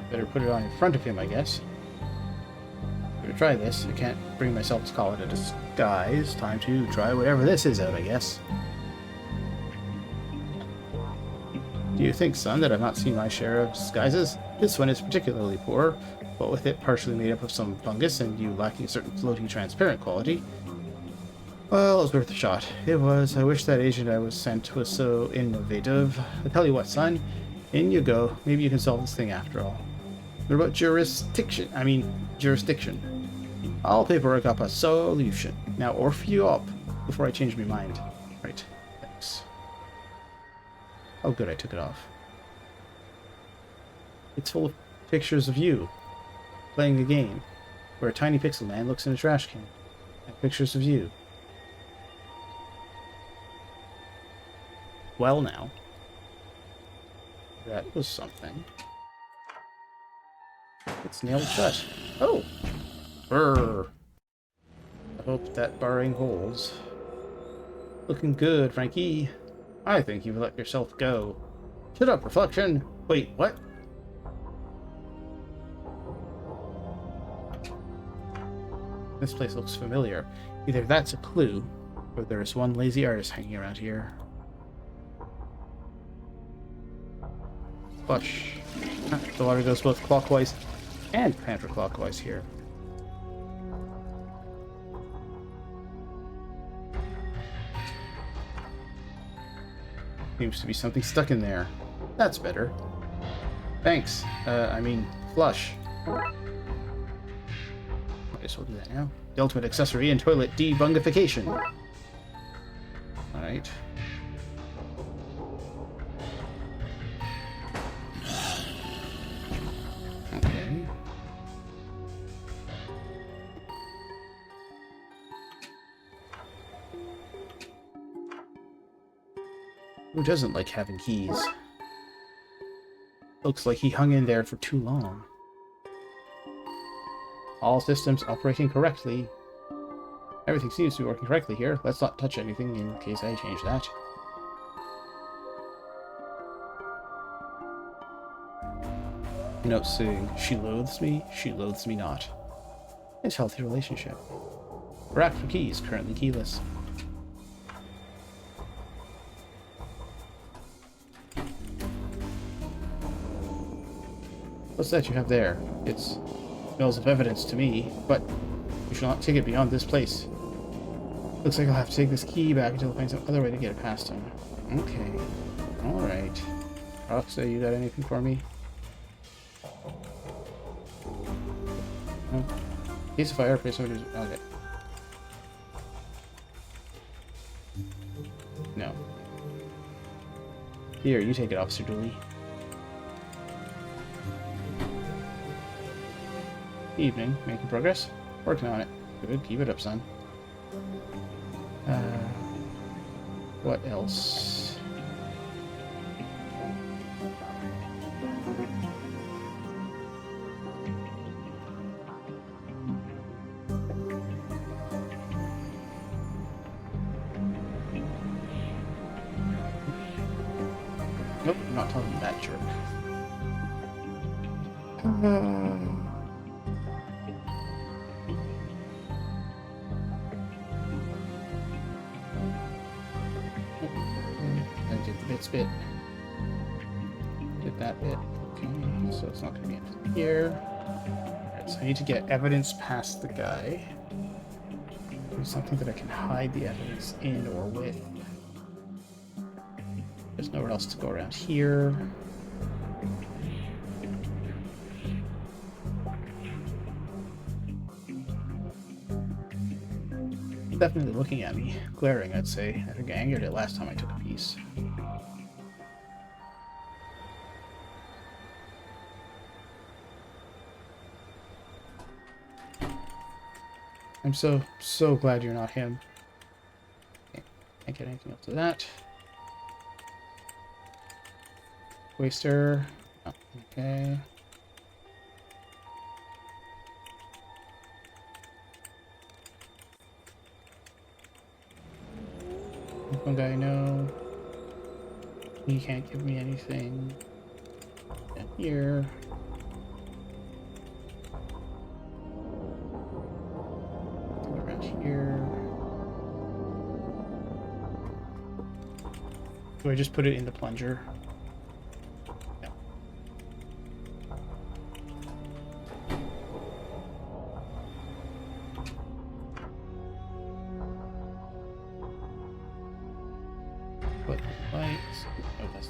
Better put it on in front of him, I guess. I'm gonna try this. I can't bring myself to call it a disguise. Time to try whatever this is out, I guess. Do you think, son, that I've not seen my share of disguises? This one is particularly poor, but with it partially made up of some fungus and you lacking a certain floaty transparent quality. Well, it was worth a shot. It was. I wish that agent I was sent was so innovative. I tell you what, son. In you go. Maybe you can solve this thing after all. What about jurisdiction? I'll paperwork up a solution. Now orf you up before I change my mind. Right. Thanks. Oh good, I took it off. It's full of pictures of you playing a game where a tiny pixel man looks in a trash can. And pictures of you. Well now. That was something. It's nailed shut. Oh! Brrr. I hope that barring holds. Looking good, Frankie. I think you've let yourself go. Shut up, reflection! Wait, what? This place looks familiar. Either that's a clue, or there's one lazy artist hanging around here. Flush. The water goes both clockwise and counterclockwise here. Seems to be something stuck in there. That's better. Thanks. I mean, flush. I guess we'll do that now. The ultimate accessory in toilet debungification. Alright. Okay. Who doesn't like having keys? Looks like he hung in there for too long. All systems operating correctly. Everything seems to be working correctly here. Let's not touch anything in case I change that. Note saying, she loathes me not. It's a healthy relationship. Rack for keys, currently keyless. What's that you have there? It smells of evidence to me, but you shall not take it beyond this place. Looks like I'll have to take this key back until I find some other way to get it past him. Okay. Alright. Roxa, you got anything for me? No? Case of fireplace orders. Okay. No. Here, you take it, Officer Dooley. Evening. Making progress? Working on it. Good. Keep it up, son. What else? Nope, I'm not talking to that jerk. I did the bits bit. Did that bit. Okay, so it's not going to be in here. Alright, so I need to get evidence past the guy. There's something that I can hide the evidence in or with. There's nowhere else to go around here. Definitely looking at me. Glaring, I'd say. I think I angered it last time I took a piece. I'm so glad you're not him. Okay. Can't get anything else to that. Waster. Oh, okay. One guy, no. He can't give me anything. And here. Around here. Do I just put it in the plunger? No. Put lights. Oh, that's.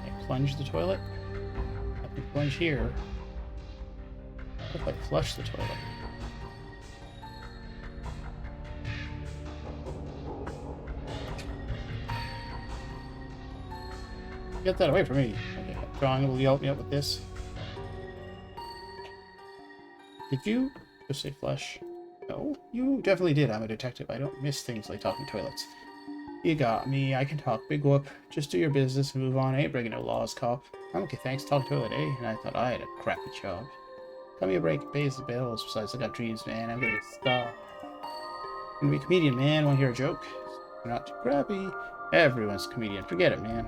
Okay, plunge the toilet. I can plunge here. What if I flush the toilet? Get that away from me. Okay, drawing will help me out with this. Did you just say flush? No, you definitely did. I'm a detective. I don't miss things like talking toilets. You got me. I can talk. Big whoop. Just do your business and move on. I ain't breaking no laws, cop. I'm okay, thanks. Talk toilet, eh? And I thought I had a crappy job. Cut me a break. Pays the bills. Besides, I got dreams, man. I'm gonna stop. I'm gonna be a comedian, man. Want to hear a joke? You're not too crappy. Everyone's a comedian. Forget it, man.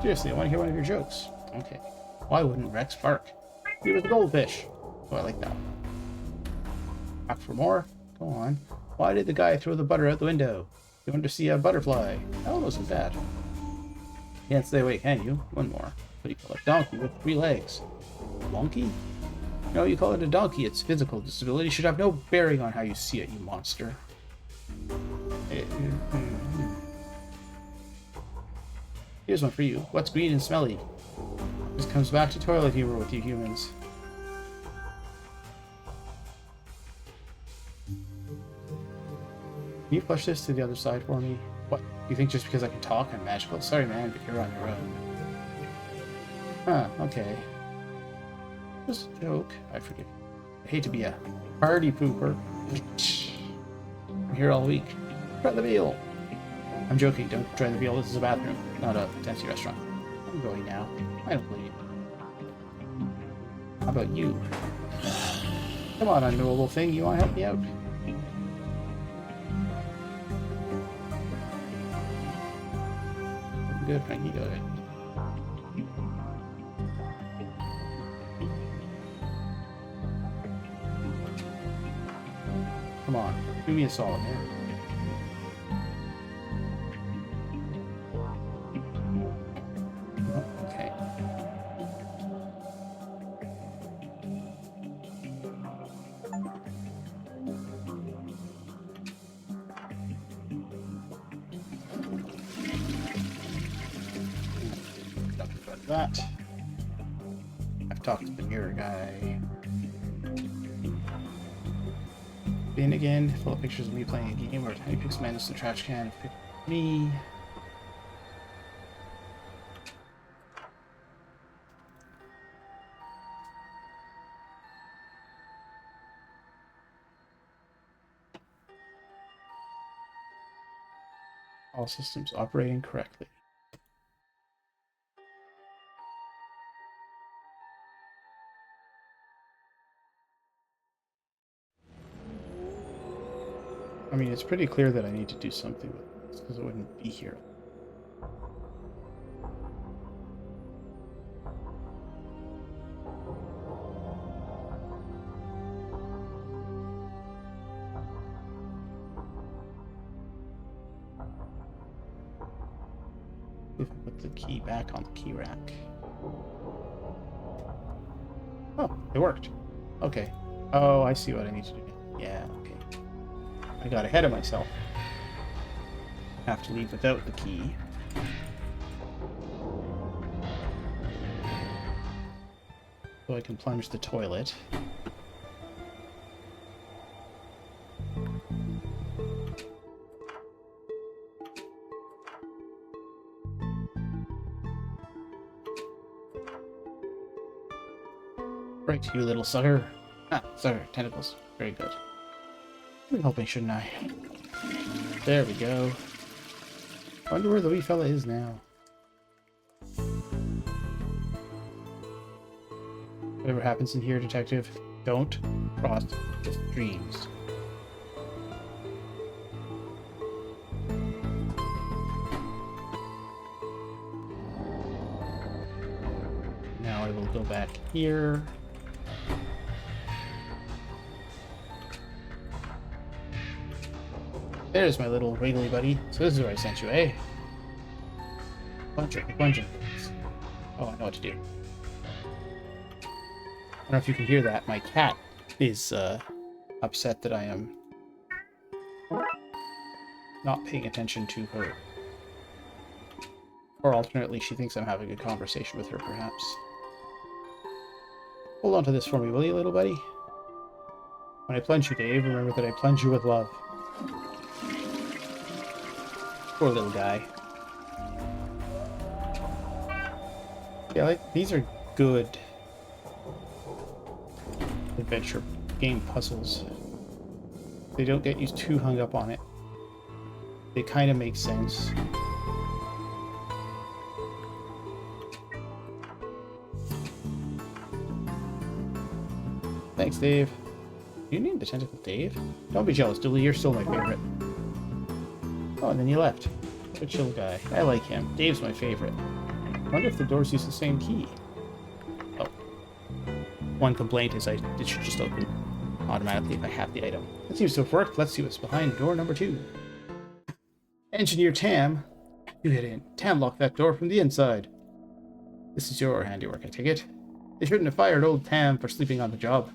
Seriously, I want to hear one of your jokes. Okay. Why wouldn't Rex bark? He was a goldfish. Oh, I like that. Back for more? Go on. Why did the guy throw the butter out the window? You wanted to see a butterfly. That wasn't bad. Can't stay awake, can you? One more. What do you call it? Donkey with 3 legs. Donkey? No, you call it a donkey. Its physical disability should have no bearing on how you see it, you monster. Here's one for you. What's green and smelly? This comes back to toilet humor with you humans. Can you push this to the other side for me? What? You think just because I can talk I'm magical? Sorry, man, but you're on your own. Huh, okay. Just a joke. I forget. I hate to be a party pooper. I'm here all week. Try the meal. I'm joking. Don't try the meal. This is a bathroom, not a fancy restaurant. I'm going now. I don't believe you. How about you? Come on, unknowable thing. You want to help me out? Good, Frankie. Go ahead. Come on. Do me a solid, man. Oh, okay. That. I've talked to the mirror guy. Bin again, full of pictures of me playing a game where Tiny Pix managed the trash can and picked me. All systems operating correctly. I mean, it's pretty clear that I need to do something with this because it wouldn't be here. If I put the key back on the key rack. Oh, it worked. Okay. Oh, I see what I need to do now. Yeah, okay. I got ahead of myself. Have to leave without the key. So I can plunge the toilet. Right, you little sucker. Ah, sucker, tentacles. Very good. I'm helping, shouldn't I? There we go. Wonder where the wee fella is now. Whatever happens in here, detective, don't cross the streams. Now I will go back here. There's my little wriggly buddy. So this is where I sent you, eh? Plunger. Oh, I know what to do. I don't know if you can hear that. My cat is upset that I am not paying attention to her. Or alternately, she thinks I'm having a conversation with her, perhaps. Hold on to this for me, will you, little buddy? When I plunge you, Dave, remember that I plunge you with love. Poor little guy. Yeah, like, these are good adventure game puzzles. They don't get you too hung up on it. They kind of make sense. Thanks, Dave. You named the tentacle Dave? Don't be jealous, Dooley. You're still my favorite. Oh, and then you left. What a chill guy. I like him. Dave's my favorite. Wonder if the doors use the same key. Oh. One complaint is it should just open automatically if I have the item. That seems to have worked. Let's see what's behind door number 2. Engineer Tam. You get in. Tam locked that door from the inside. This is your handiwork, I take it. They shouldn't have fired old Tam for sleeping on the job.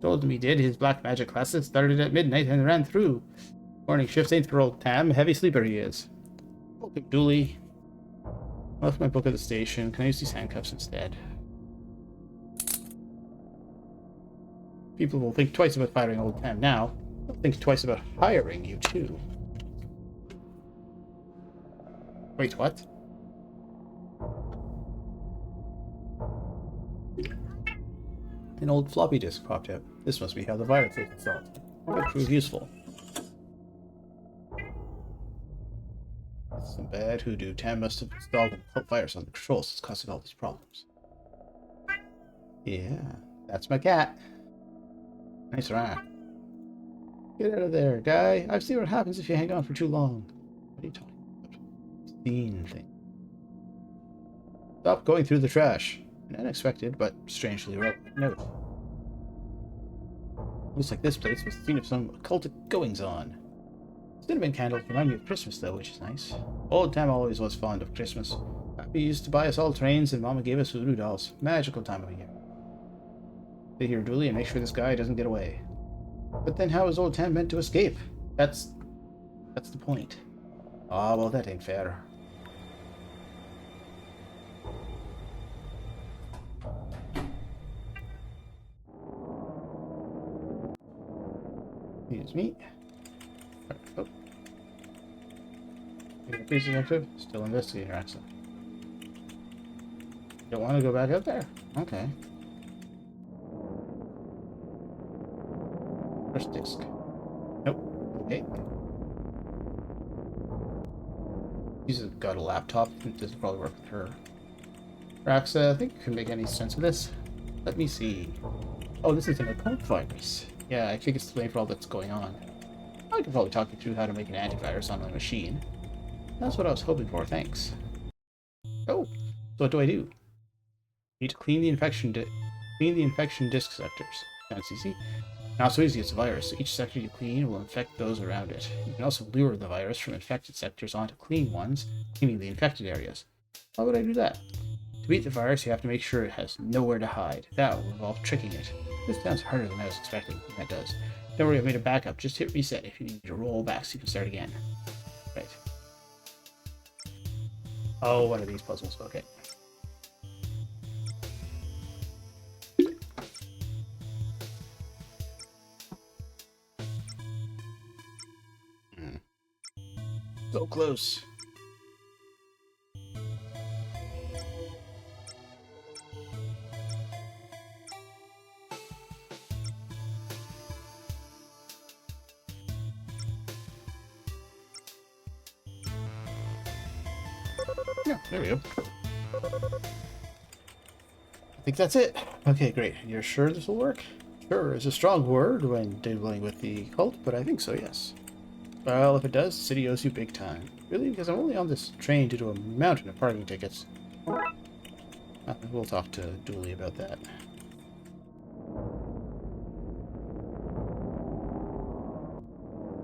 Told him he did. His black magic classes started at midnight and ran through. Morning shifts ain't for old Tam. Heavy sleeper he is. Welcome, Dooley. I left my book at the station. Can I use these handcuffs instead? People will think twice about firing old Tam now. They'll think twice about hiring you, too. Wait, what? An old floppy disk popped out. This must be how the virus is installed. Could prove useful. Some bad hoodoo. Tam must have installed a virus on the controls that's causing all these problems. Yeah, that's my cat. Nice rat. Get out of there, guy. I've seen what happens if you hang on for too long. What are you talking about? Scene thing. Stop going through the trash. An unexpected, but strangely relevant note. Looks like this place was the scene of some occultic goings-on. Cinnamon candles remind me of Christmas, though, which is nice. Old Tam always was fond of Christmas. Pappy used to buy us all trains, and Mama gave us voodoo dolls. Magical time of year. Stay here, Dooley, and make sure this guy doesn't get away. But then how is old Tam meant to escape? That's the point. Ah, well, that ain't fair. Excuse me. Oh. Please, detective. Still investigating, Raxa. Don't want to go back up there? Okay. First disc. Nope. Okay. She's got a laptop. This will probably work with her. Raxa, I think you can make any sense of this. Let me see. Oh, this is an occult virus. Yeah, I think it's the blame for all that's going on. I could probably talk you through how to make an antivirus on my machine. That's what I was hoping for, thanks. Oh, so what do? Need to clean the infection disk sectors. Sounds easy. Not so easy, it's a virus. Each sector you clean will infect those around it. You can also lure the virus from infected sectors onto clean ones, cleaning the infected areas. How would I do that? To beat the virus, you have to make sure it has nowhere to hide. That will involve tricking it. This sounds harder than I was expecting, and that does. Don't worry, I've made a backup. Just hit reset if you need to roll back so you can start again. Right. Oh, one of these puzzles. Okay. So close. Yeah, there we go. I think that's it. Okay, great. You're sure this will work? Sure is a strong word when dealing with the cult, but I think so, yes. Well, if it does, the city owes you big time. Really? Because I'm only on this train due to a mountain of parking tickets. We'll talk to Dooley about that.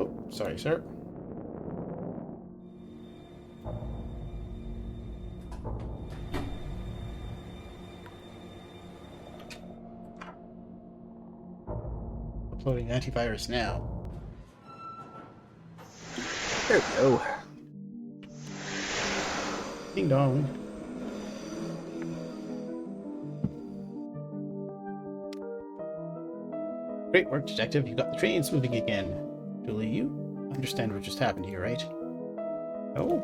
Oh, sorry, sir. Uploading antivirus now. There we go. Ding dong. Great work, detective. You got the trains moving again. Julie, you understand what just happened here, right? Oh?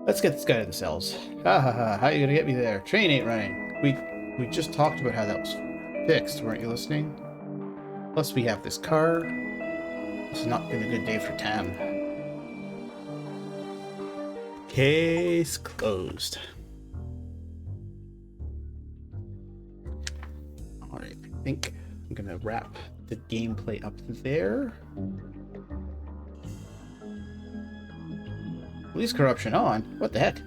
Let's get this guy to the cells. Ha ha ha, how you gonna get me there? Train ain't running. We just talked about how that was fixed, weren't you listening? Plus we have this car. This has not been a good day for Tam. Case closed. Alright, I think I'm gonna wrap the gameplay up there. Police corruption on? What the heck?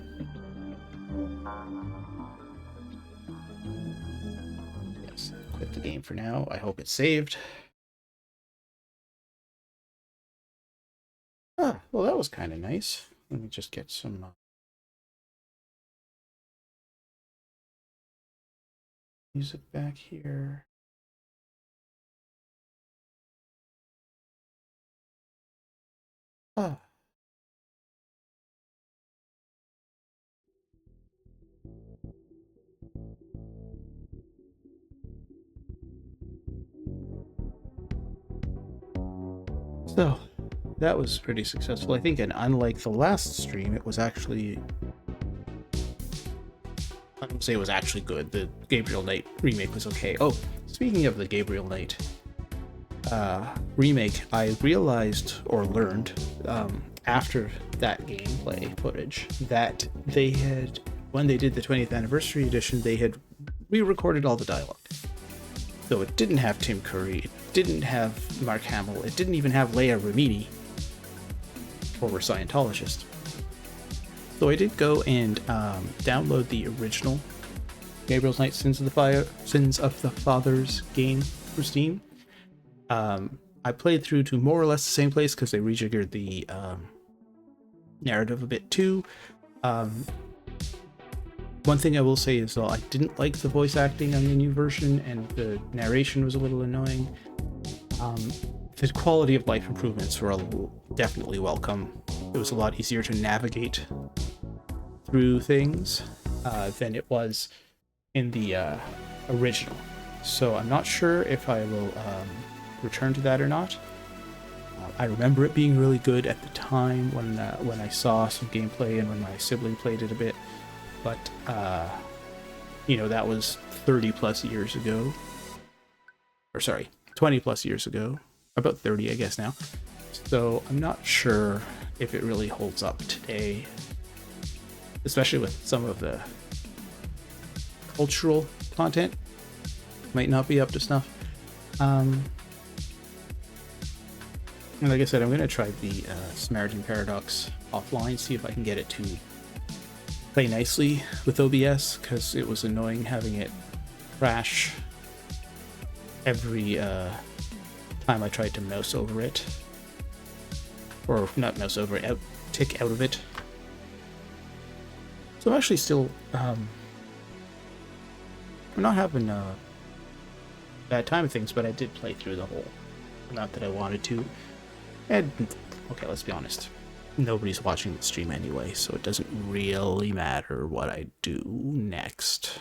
Yes, quit the game for now. I hope it's saved. Ah, well that was kind of nice. Let me just get some... music back here. Ah. So, that was pretty successful, I think, and unlike the last stream, it was actually... I wouldn't say it was actually good. The Gabriel Knight remake was okay. Oh, speaking of the Gabriel Knight remake, I realized, or learned, after that gameplay footage, that they had, when they did the 20th anniversary edition, they had re-recorded all the dialogue. So it didn't have Tim Curry, it didn't have Mark Hamill, it didn't even have Leia Remini, former Scientologist. So I did go and download the original Gabriel's Knight Sins of the Fathers game for Steam. I played through to more or less the same place because they rejiggered the narrative a bit too. One thing I will say is, though, I didn't like the voice acting on the new version, and the narration was a little annoying. The quality of life improvements were definitely welcome. It was a lot easier to navigate through things than it was in the original. So I'm not sure if I will return to that or not. I remember it being really good at the time when I saw some gameplay and when my sibling played it a bit. But, you know, that was 30 plus years ago. Or sorry, 20 plus years ago. About 30, I guess, now. So I'm not sure if it really holds up today. Especially with some of the cultural content. Might not be up to snuff. And like I said, I'm going to try the Samaritan Paradox offline, see if I can get it to play nicely with OBS, because it was annoying having it crash every time I tried to mouse over it. Or not mouse over it, tick out of it. So I'm actually still I'm not having a bad time of things, but I did play through the whole, not that I wanted to. And okay, let's be honest, nobody's watching the stream anyway, so it doesn't really matter what I do next.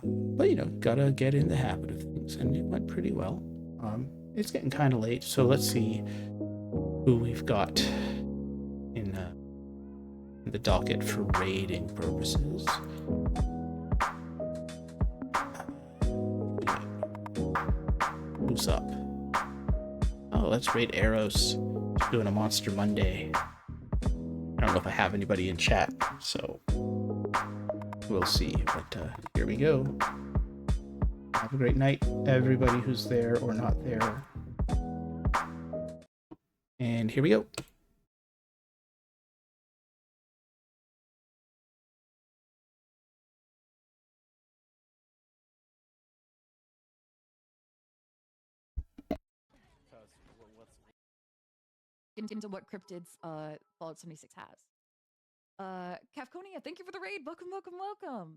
But you know, gotta get in the habit of things, and it went pretty well. It's getting kind of late, so let's see who we've got in the docket for raiding purposes. Who's up? Oh, let's raid Eros. Doing a Monster Monday. I don't know if I have anybody in chat, so we'll see. But here we go. Have a great night, everybody who's there or not there. And here we go. Into what cryptids Fallout 76 has. Kafkonia, thank you for the raid. Welcome, welcome, welcome.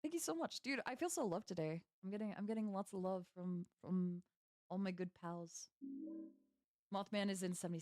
Thank you so much, dude. I feel so loved today. I'm getting lots of love from all my good pals. Mothman is in 76.